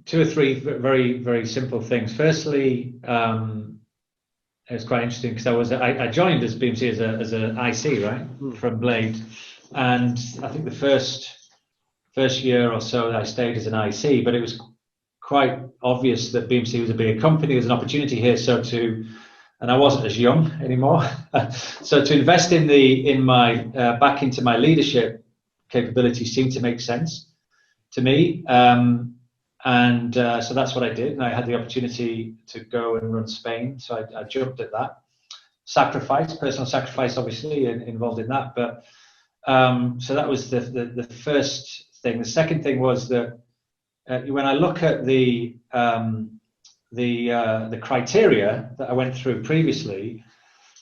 [SPEAKER 4] 2 or 3 very, very simple things. Firstly, it was quite interesting because I joined as BMC as an IC, right, from Blade. And I think the first year or so I stayed as an IC, but it was quite obvious that BMC was a bigger company. There's an opportunity here, and I wasn't as young anymore. So to invest back into my leadership capabilities seemed to make sense to me. So that's what I did. And I had the opportunity to go and run Spain. So I jumped at that. Personal sacrifice, obviously, involved in that. But so that was the first thing. The second thing was that when I look at the criteria that I went through previously,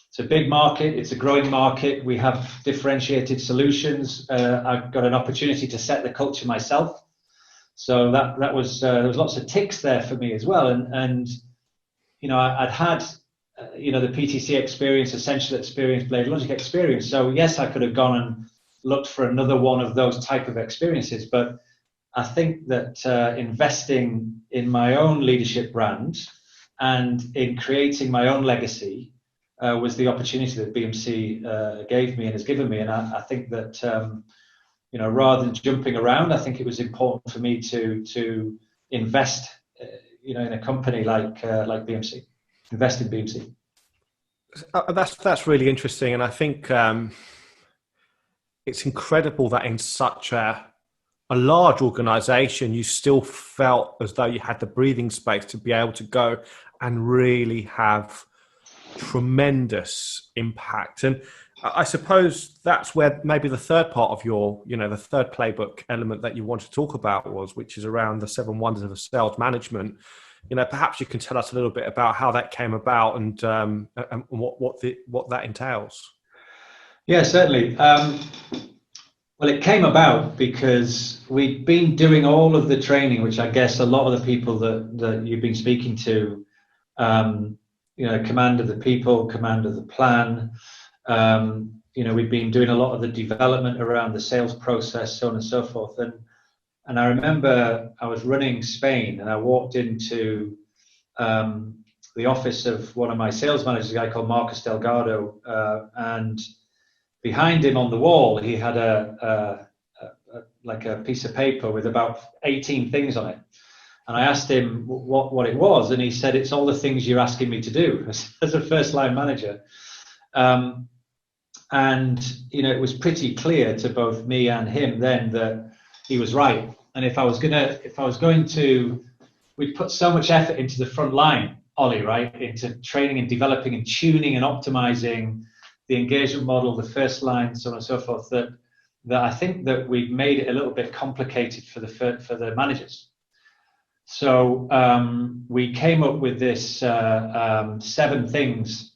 [SPEAKER 4] it's a big market, it's a growing market, we have differentiated solutions. I've got an opportunity to set the culture myself. So that was there was lots of ticks there for me as well. And I'd had the PTC experience, Essential experience, BladeLogic experience. So yes, I could have gone and looked for another one of those type of experiences, but I think that investing in my own leadership brand and in creating my own legacy was the opportunity that BMC gave me and has given me. And I think that rather than jumping around, I think it was important for me to invest, in a company like BMC, invest in BMC.
[SPEAKER 3] That's really interesting, and I think it's incredible that in such a a large organization, you still felt as though you had the breathing space to be able to go and really have tremendous impact. And I suppose that's where maybe the third part of your, the third playbook element that you want to talk about which is around the 7 wonders of sales management. Perhaps you can tell us a little bit about how that came about and what that entails.
[SPEAKER 4] Yeah, certainly. Well, it came about because we'd been doing all of the training, which I guess a lot of the people that you've been speaking to, command of the people, command of the plan. We've been doing a lot of the development around the sales process, so on and so forth. And I remember I was running Spain, and I walked into the office of one of my sales managers, a guy called Marcus Delgado, and behind him on the wall, he had a piece of paper with about 18 things on it. And I asked him what it was, and he said, it's all the things you're asking me to do as a first line manager. It was pretty clear to both me and him then that he was right. And if I was going to, we'd put so much effort into the front line, Ollie, right? Into training and developing and tuning and optimizing the engagement model, the first line, so on and so forth, that I think that we've made it a little bit complicated for the managers. So we came up with this 7 things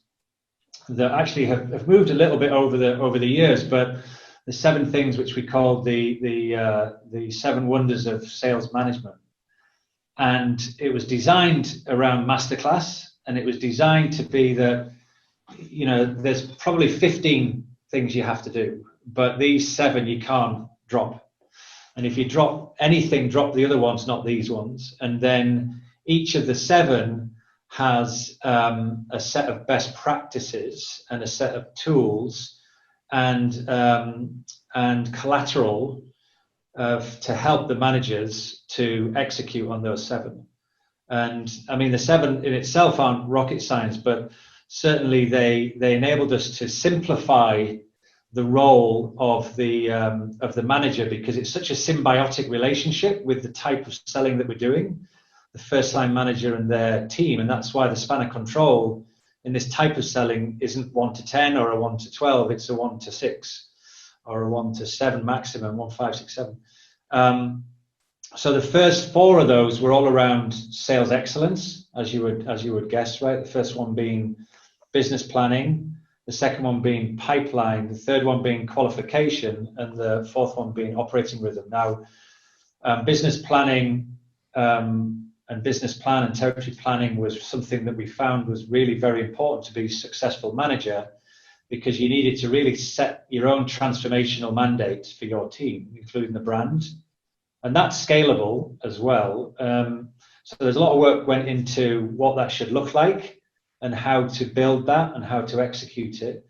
[SPEAKER 4] that actually have moved a little bit over the years, but the 7 things which we call the 7 wonders of sales management. And it was designed around masterclass, and it was designed to be that, there's probably 15 things you have to do, but these 7 you can't drop. And if you drop anything, drop the other ones, not these ones. And then each of the 7 has a set of best practices and a set of tools and collateral to help the managers to execute on those 7. And I mean, the 7 in itself aren't rocket science, but certainly they enabled us to simplify the role of the manager, because it's such a symbiotic relationship with the type of selling that we're doing, the first line manager and their team. And that's why the span of control in this type of selling isn't 1 to 10 or a 1 to 12, it's a 1 to 6 or a 1 to 7 maximum, 1, 5, 6, 7. So the first 4 of those were all around sales excellence, as you would guess, right? The first one being business planning, the second one being pipeline, the third one being qualification, and the fourth one being operating rhythm. Now, business planning and business plan and territory planning was something that we found was really very important to be a successful manager, because you needed to really set your own transformational mandate for your team, including the brand. And that's scalable as well. So there's a lot of work went into what that should look like and how to build that and how to execute it.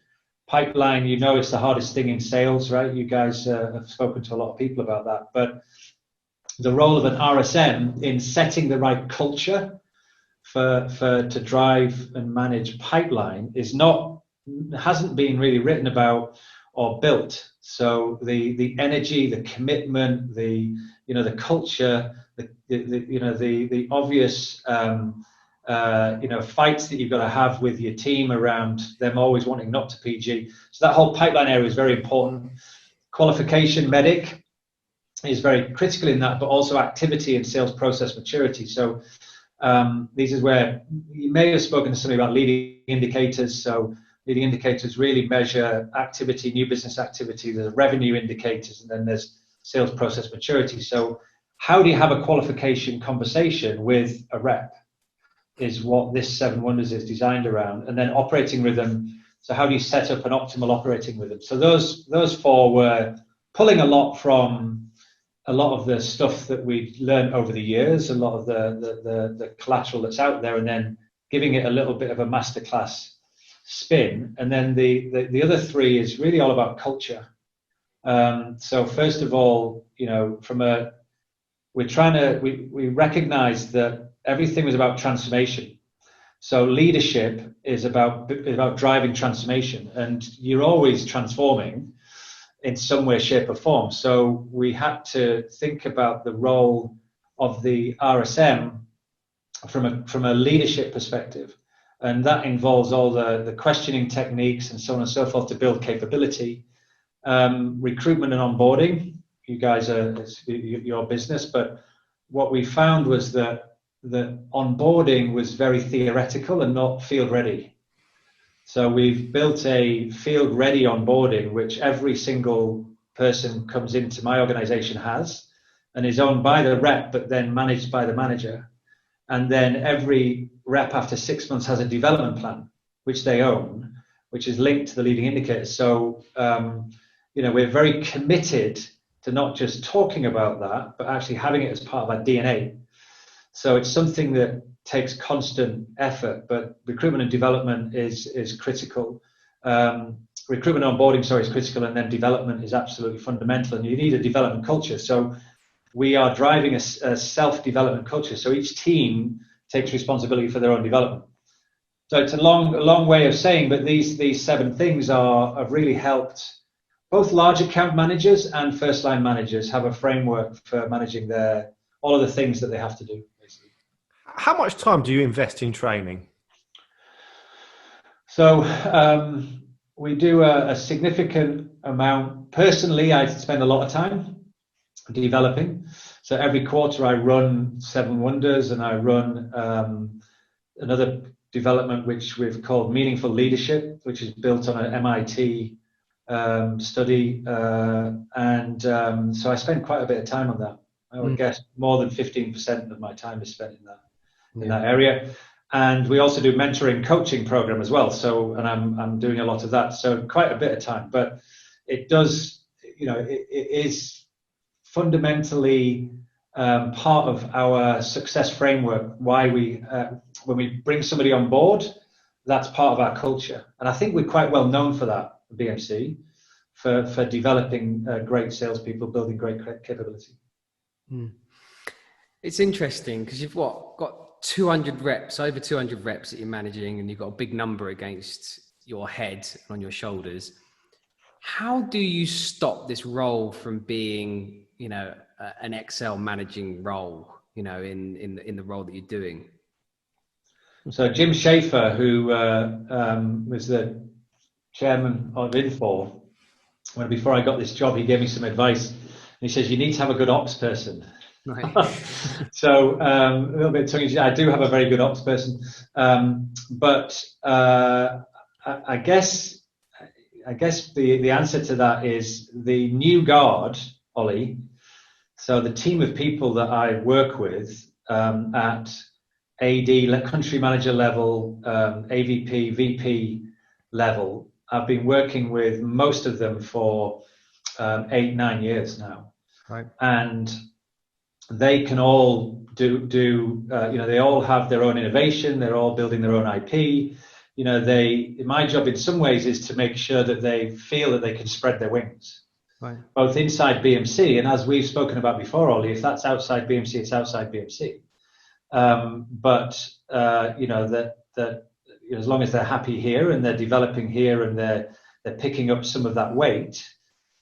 [SPEAKER 4] Pipeline, it's the hardest thing in sales, right? You guys have spoken to a lot of people about that. But the role of an RSM in setting the right culture to drive and manage pipeline hasn't been really written about or built. So the energy, the commitment, the culture, the obvious fights that you've got to have with your team around them always wanting not to PG. So that whole pipeline area is very important. Qualification medic is very critical in that, but also activity and sales process maturity. So this is where you may have spoken to somebody about leading indicators. So leading indicators really measure activity, new business activity. There's revenue indicators, and then there's sales process maturity. So how do you have a qualification conversation with a rep is what this 7 wonders is designed around. And then operating rhythm. So how do you set up an optimal operating rhythm? So those 4 were pulling a lot from a lot of the stuff that we've learned over the years, a lot of the collateral that's out there, and then giving it a little bit of a masterclass spin. And then the other 3 is really all about culture. So first of all, we recognize that everything was about transformation. So leadership is about driving transformation, and you're always transforming. in some way, shape, or form. So we had to think about the role of the RSM from a leadership perspective. And that involves all the questioning techniques and so on and so forth to build capability, recruitment and onboarding. You guys it's your business, but what we found was that the onboarding was very theoretical and not field ready. So we've built a field ready onboarding, which every single person comes into my organization has, and is owned by the rep, but then managed by the manager. And then every rep after 6 months has a development plan, which they own, which is linked to the leading indicators. So, we're very committed to not just talking about that, but actually having it as part of our DNA. So it's something that takes constant effort, but recruitment and development is critical. Recruitment and onboarding, is critical, and then development is absolutely fundamental. And you need a development culture. So we are driving a self-development culture. So each team takes responsibility for their own development. So it's a long way of saying, but these 7 things have really helped both large account managers and first line managers have a framework for managing all of the things that they have to do, basically.
[SPEAKER 3] How much time do you invest in training?
[SPEAKER 4] So we do a significant amount. Personally, I spend a lot of time developing. So every quarter I run 7 Wonders, and I run another development which we've called Meaningful Leadership, which is built on an MIT study. So I spend quite a bit of time on that. I would guess more than 15% of my time is spent in that area. And we also do mentoring coaching program as well. So, and I'm doing a lot of that. So quite a bit of time, but it does, it is fundamentally part of our success framework. Why when we bring somebody on board, that's part of our culture. And I think we're quite well known for that, BMC, for developing great salespeople, building great capability.
[SPEAKER 1] It's interesting because you've got 200 reps, over 200 reps that you're managing, and you've got a big number against your head and on your shoulders. How do you stop this role from being, an Excel managing role, in the role that you're doing?
[SPEAKER 4] So Jim Schaefer, who was the chairman of Infor, before I got this job, he gave me some advice. And he says, you need to have a good ops person.
[SPEAKER 1] Right.
[SPEAKER 4] So a little bit tongue in cheek. I do have a very good ops person, but I guess the answer to that is the new guard, Ollie. So the team of people that I work with at AD, country manager level, AVP, VP level, I've been working with most of them for 8-9 years now,
[SPEAKER 3] right?
[SPEAKER 4] And they can all they all have their own innovation. They're all building their own IP. My job in some ways is to make sure that they feel that they can spread their wings,
[SPEAKER 1] right,
[SPEAKER 4] both inside BMC and, as we've spoken about before, Ollie, if that's outside BMC, it's outside BMC. That as long as they're happy here and they're developing here and they're picking up some of that weight,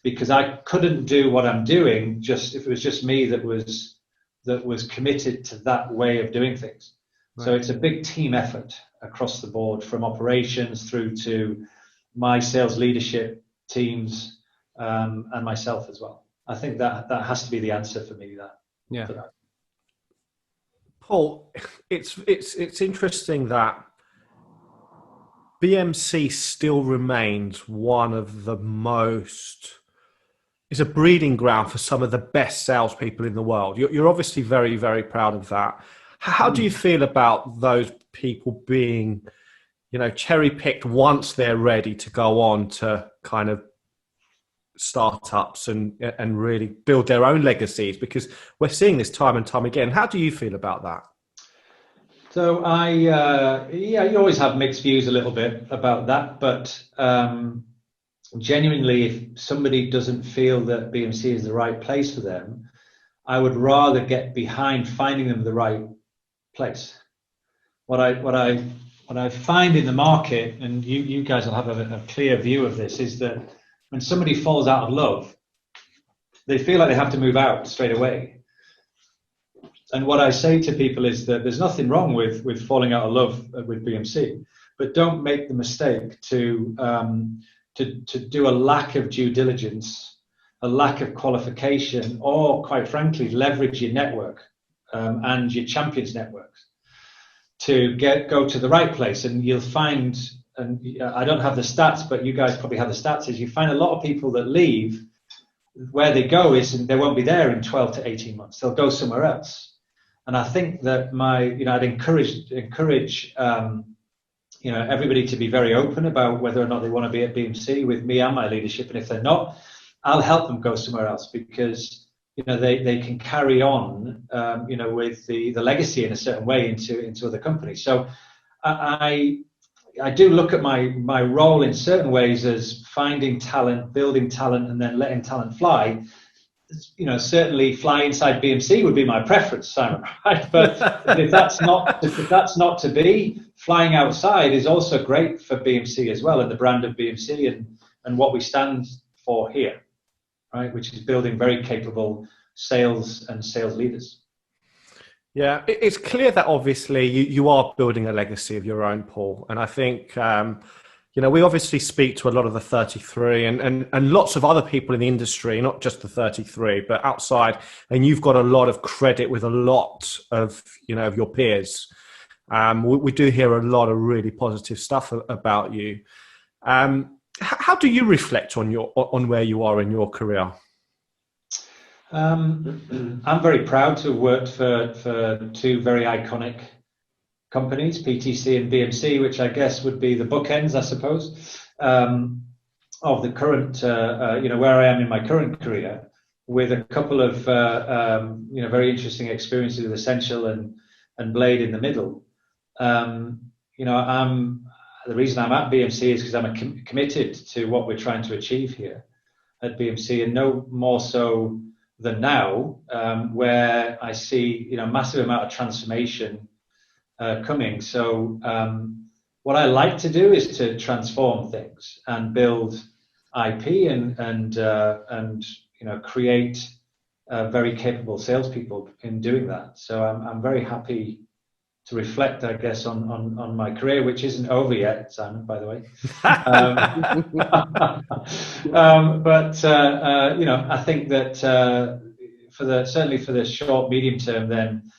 [SPEAKER 4] because I couldn't do what I'm doing just if it was just me that was committed to that way of doing things. Right. So it's a big team effort across the board, from operations through to my sales leadership teams and myself as well. I think that has to be the answer for me. For that.
[SPEAKER 3] Paul, it's interesting that BMC still remains one of the most. It's a breeding ground for some of the best salespeople in the world. You're obviously very, very proud of that. How do you feel about those people being, cherry-picked once they're ready to go on to kind of startups and really build their own legacies? Because we're seeing this time and time again. How do you feel about that?
[SPEAKER 4] So you always have mixed views a little bit about that, but genuinely, if somebody doesn't feel that BMC is the right place for them, I would rather get behind finding them the right place. What I find in the market, and you guys will have a clear view of this, is that when somebody falls out of love, they feel like they have to move out straight away. And what I say to people is that there's nothing wrong with falling out of love with BMC, but don't make the mistake to do a lack of due diligence, a lack of qualification, or quite frankly, leverage your network and your champions networks to go to the right place. And you'll find, and I don't have the stats, but you guys probably have the stats, is you find a lot of people that leave, where they go is they won't be there in 12 to 18 months. They'll go somewhere else. And I think that I'd encourage everybody to be very open about whether or not they want to be at BMC with me and my leadership. And if they're not, I'll help them go somewhere else, because they can carry on with the legacy in a certain way into other companies. So I do look at my role in certain ways as finding talent, building talent, and then letting talent fly. Certainly fly inside BMC would be my preference, Simon, right? But if that's not to be, flying outside is also great for BMC as well, and the brand of BMC and what we stand for here, right? Which is building very capable sales and sales leaders.
[SPEAKER 3] Yeah, it's clear that obviously you are building a legacy of your own, Paul. And I think, we obviously speak to a lot of the 33 and lots of other people in the industry, not just the 33, but outside. And you've got a lot of credit with a lot of, of your peers. We do hear a lot of really positive stuff about you. How do you reflect on where you are in your career?
[SPEAKER 4] I'm very proud to have worked for two very iconic companies, PTC and BMC, which I guess would be the bookends, I suppose, of the current, where I am in my current career, with a couple of, very interesting experiences with Essential and Blade in the middle. The reason I'm at BMC is because I'm committed to what we're trying to achieve here at BMC, and no more so than now, where I see a massive amount of transformation coming. So what I like to do is to transform things and build IP and create very capable salespeople in doing that. So I'm very happy to reflect, I guess, on my career, which isn't over yet, Simon, by the way. I think that certainly for the short, medium term, then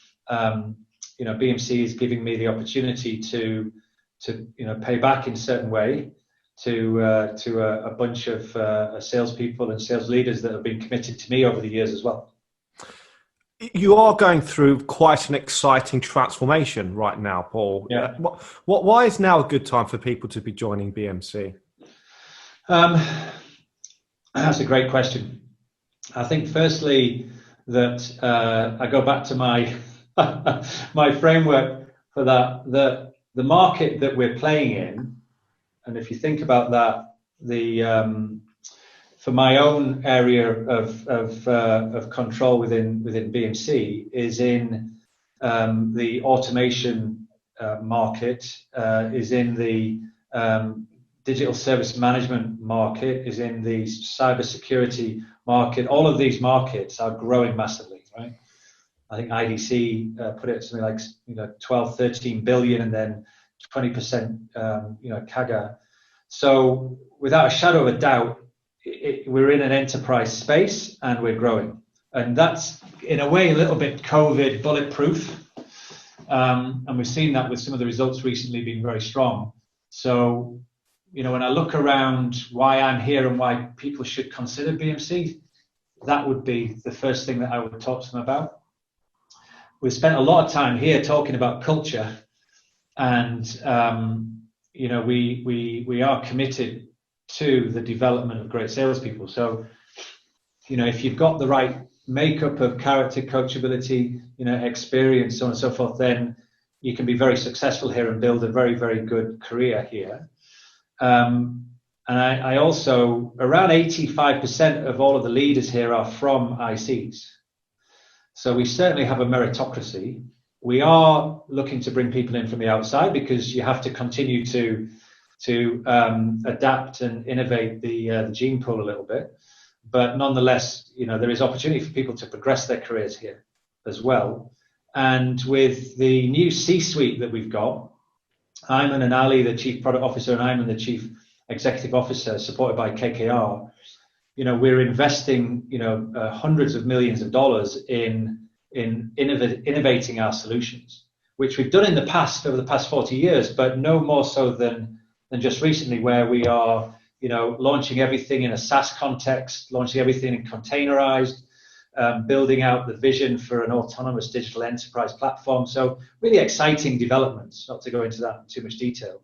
[SPEAKER 4] BMC is giving me the opportunity to pay back in a certain way to a bunch of salespeople and sales leaders that have been committed to me over the years as well.
[SPEAKER 3] You are going through quite an exciting transformation right now, Paul.
[SPEAKER 4] Yeah.
[SPEAKER 3] Why is now a good time for people to be joining BMC?
[SPEAKER 4] That's a great question. I think firstly that I go back to my my framework for that. The market that we're playing in, and if you think about that, for my own area of control within BMC is in the automation market, is in the digital service management market, is in the cybersecurity market. All of these markets are growing massively, right? I think IDC put it at something like 12, 13 billion, and then 20% CAGR. So without a shadow of a doubt, we're in an enterprise space and we're growing, and that's in a way a little bit COVID bulletproof, and we've seen that with some of the results recently being very strong. So when I look around why I'm here and why people should consider BMC, that would be the first thing that I would talk to them about. We've spent a lot of time here talking about culture, and we are committed to the development of great salespeople. So, if you've got the right makeup of character, coachability, experience, so on and so forth, then you can be very successful here and build a very, very good career here. And I also, around 85% of all of the leaders here are from ICs. So we certainly have a meritocracy. We are looking to bring people in from the outside because you have to continue to to adapt and innovate the gene pool a little bit. But nonetheless, there is opportunity for people to progress their careers here as well. And with the new C-suite that we've got, Ayman and Ali, the Chief Product Officer, and Ayman, the Chief Executive Officer, supported by KKR, we're investing, hundreds of millions of dollars in innovating our solutions, which we've done in the past, over the past 40 years, but no more so than just recently, where we are, launching everything in a SaaS context, launching everything in containerized, building out the vision for an autonomous digital enterprise platform. So really exciting developments, not to go into that in too much detail,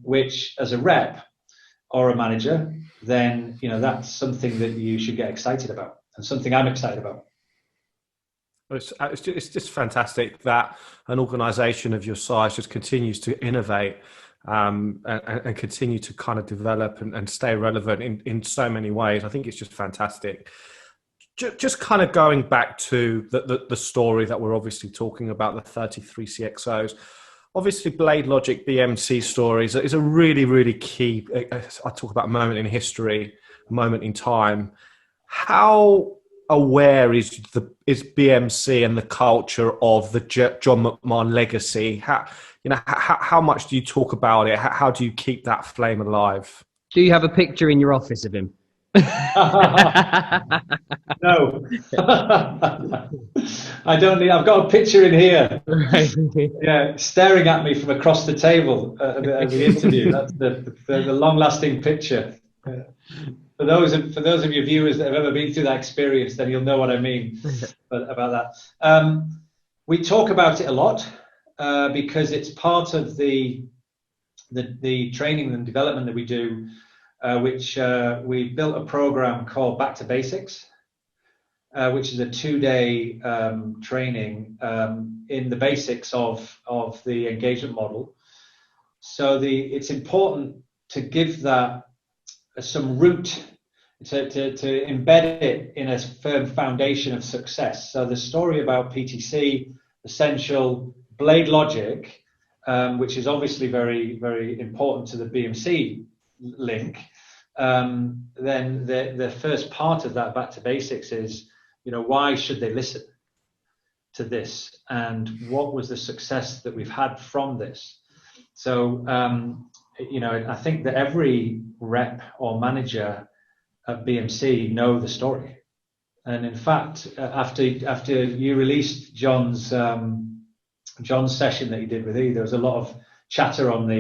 [SPEAKER 4] which as a rep or a manager, then, that's something that you should get excited about, and something I'm excited about.
[SPEAKER 3] It's just fantastic that an organization of your size just continues to innovate and continue to kind of develop and stay relevant in so many ways. I think it's just fantastic. Just kind of going back to the story that we're obviously talking about, the 33 CxOs. Obviously, BladeLogic BMC stories is a really, really key. I talk about a moment in history, a moment in time. How aware is BMC and the culture of the John McMahon legacy? How much do you talk about it? How do you keep that flame alive?
[SPEAKER 1] Do you have a picture in your office of him?
[SPEAKER 4] No. I don't need. I've got a picture in here. Yeah, staring at me from across the table at the interview. That's the long-lasting picture. For those of your viewers that have ever been through that experience, then you'll know what I mean about that. We talk about it a lot because it's part of the training and development that we do, which we built a program called Back to Basics, which is a 2-day training in the basics of the engagement model. So it's important to give that some root, to embed it in a firm foundation of success. So the story about PTC, Essential, BladeLogic, which is obviously very, very important to the BMC link, then the first part of that Back to Basics is, why should they listen to this, and what was the success that we've had from this? So I think that every rep or manager at BMC know the story. And in fact, after you released John's session that you did with E, there was a lot of chatter on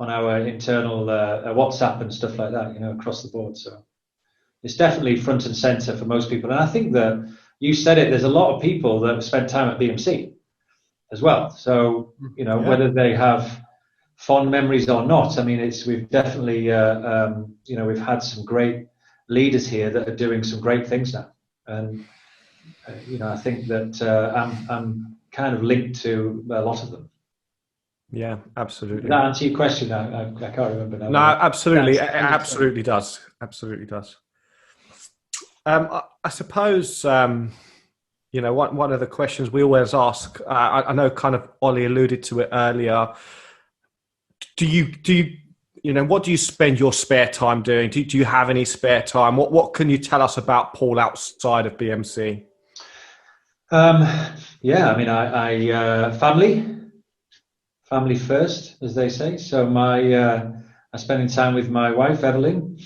[SPEAKER 4] our internal WhatsApp and stuff like that, across the board. So it's definitely front and center for most people. And I think that you said it, there's a lot of people that have spent time at BMC as well. So, whether they have fond memories or not, I mean, we've definitely, we've had some great leaders here that are doing some great things now. And, I think that I'm kind of linked to a lot of them. Yeah, absolutely. Did that answer your question? I can't remember now.
[SPEAKER 3] No, absolutely. It absolutely does. Absolutely does. I suppose, one of the questions we always ask, I know kind of Ollie alluded to it earlier. Do you what do you spend your spare time doing? Do you have any spare time? What can you tell us about Paul outside of BMC?
[SPEAKER 4] Yeah, I mean, I family first, as they say. So I'm spending time with my wife, Evelyn,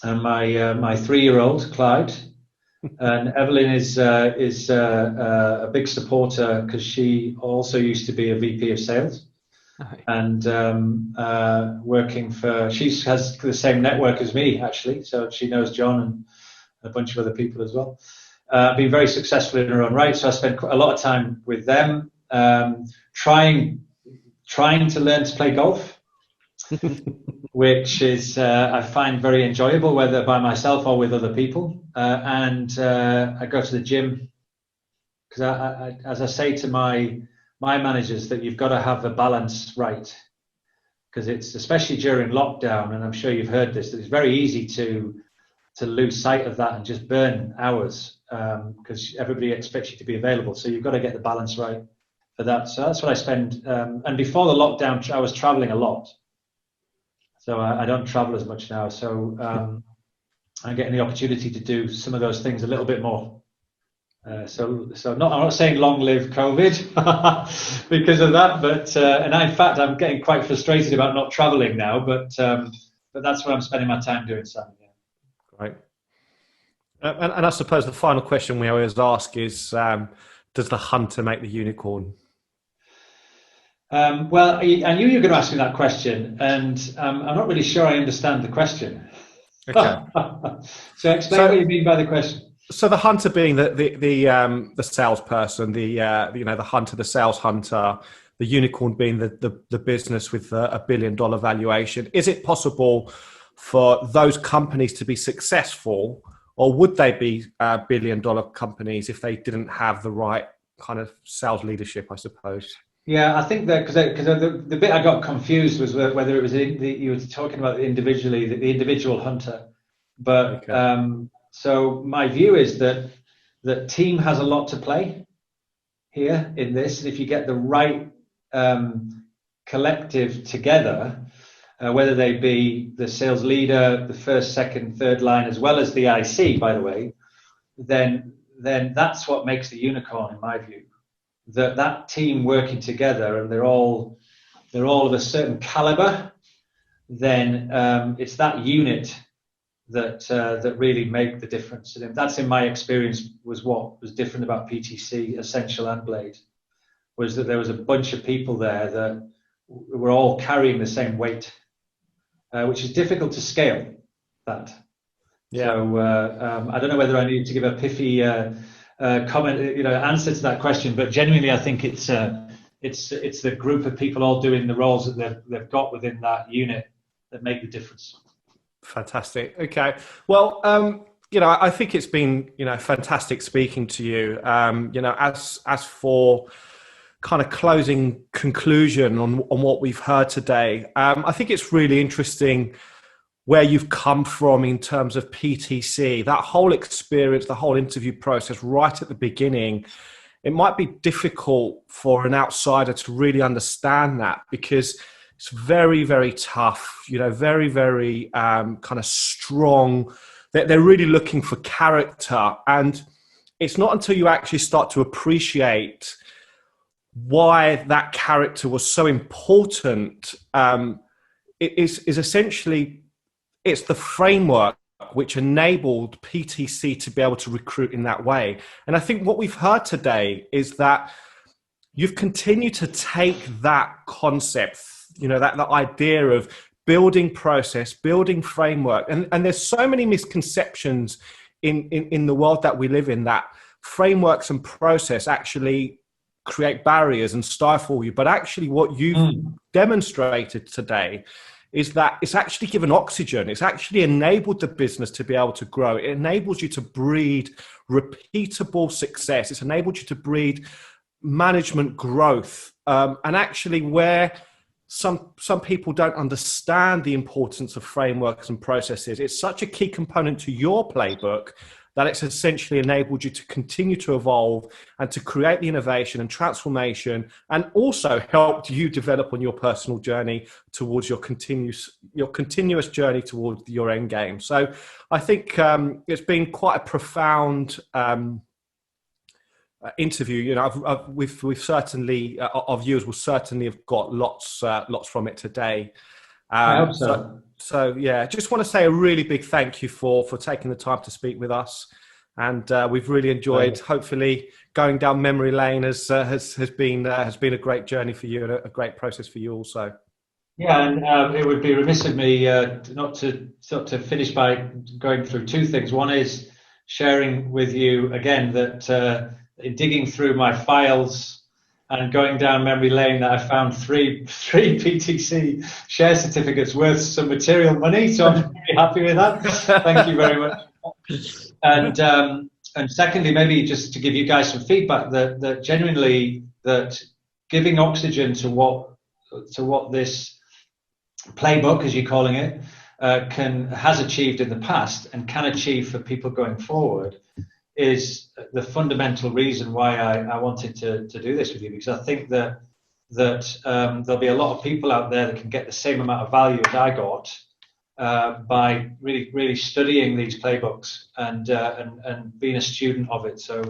[SPEAKER 4] and my 3-year-old, Clyde. And Evelyn is a big supporter because she also used to be a VP of sales. And working she has the same network as me, actually, so she knows John and a bunch of other people as well. Been very successful in her own right, so I spent a lot of time with them, trying to learn to play golf, which is I find very enjoyable, whether by myself or with other people. And I go to the gym because I as I say to my managers, that you've got to have the balance right, because it's, especially during lockdown, and I'm sure you've heard this, that it's very easy to lose sight of that and just burn hours because everybody expects you to be available. So you've got to get the balance right for that. So that's what I spend. And before the lockdown, I was traveling a lot. So I don't travel as much now. So I'm getting the opportunity to do some of those things a little bit more. So I'm not saying long live COVID because of that, but in fact I'm getting quite frustrated about not traveling now. But that's what I'm spending my time doing, Sam. Yeah.
[SPEAKER 3] Right. And I suppose the final question we always ask is, does the hunter make the unicorn?
[SPEAKER 4] Well, I knew you were going to ask me that question, and I'm not really sure I understand the question.
[SPEAKER 3] Okay.
[SPEAKER 4] So explain what you mean by the question.
[SPEAKER 3] So the hunter being the salesperson, the hunter, the sales hunter, the unicorn being the business with a $1 billion valuation. Is it possible for those companies to be successful, or would they be $1 billion companies if they didn't have the right kind of sales leadership, I suppose?
[SPEAKER 4] Yeah, I think that because the bit I got confused was whether it was you were talking about individually the individual hunter, but okay. So my view is that team has a lot to play here in this. If you get the right collective together, whether they be the sales leader, the first, second, third line, as well as the IC, by the way, then that's what makes the unicorn, in my view. That team working together, and they're all of a certain caliber, then it's that unit that really make the difference. And that's, in my experience, was what was different about PTC, Essential, and Blade, was that there was a bunch of people there that were all carrying the same weight, which is difficult to scale. That. Yeah. So I don't know whether I need to give a pithy comment, answer to that question, but genuinely, I think it's the group of people all doing the roles that they've got within that unit that make the difference.
[SPEAKER 3] Fantastic. Okay. Well, I think it's been, fantastic speaking to you. As for kind of closing conclusion on what we've heard today, I think it's really interesting where you've come from in terms of PTC, that whole experience, the whole interview process right at the beginning. It might be difficult for an outsider to really understand that because it's very, very tough, very, very kind of strong. They're really looking for character. And it's not until you actually start to appreciate why that character was so important. It is essentially, it's the framework which enabled PTC to be able to recruit in that way. And I think what we've heard today is that you've continued to take that concept, that idea of building process, building framework. And there's so many misconceptions in the world that we live in, that frameworks and process actually create barriers and stifle you. But actually what you've demonstrated today is that it's actually given oxygen. It's actually enabled the business to be able to grow. It enables you to breed repeatable success. It's enabled you to breed management growth. And actually where some people don't understand the importance of frameworks and processes, it's such a key component to your playbook that it's essentially enabled you to continue to evolve and to create the innovation and transformation, and also helped you develop on your personal journey towards your continuous journey towards your end game. So I think it's been quite a profound interview. We've certainly, our viewers will certainly have got lots from it today.
[SPEAKER 4] I hope so.
[SPEAKER 3] So yeah, just want to say a really big thank you for taking the time to speak with us, and we've really enjoyed. Hopefully, going down memory lane has been a great journey for you and a great process for you also.
[SPEAKER 4] Yeah, and it would be remiss of me not to finish by going through two things. One is sharing with you again that in digging through my files and going down memory lane, that I found three PTC share certificates worth some material money. So I'm very happy with that. Thank you very much. And secondly, maybe just to give you guys some feedback that genuinely that giving oxygen to what this playbook, as you're calling it, has achieved in the past and can achieve for people going forward, is the fundamental reason why I wanted to do this with you, because I think that that there'll be a lot of people out there that can get the same amount of value as I got by really studying these playbooks and being a student of it. So,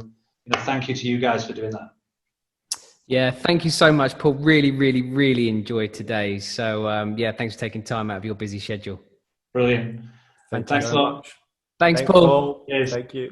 [SPEAKER 4] thank you to you guys for doing that.
[SPEAKER 1] Yeah, thank you so much, Paul. Really enjoyed today. So yeah, thanks for taking time out of your busy schedule.
[SPEAKER 4] Brilliant. Thanks a lot.
[SPEAKER 1] Thanks, Paul.
[SPEAKER 4] Cheers.
[SPEAKER 3] Thank you.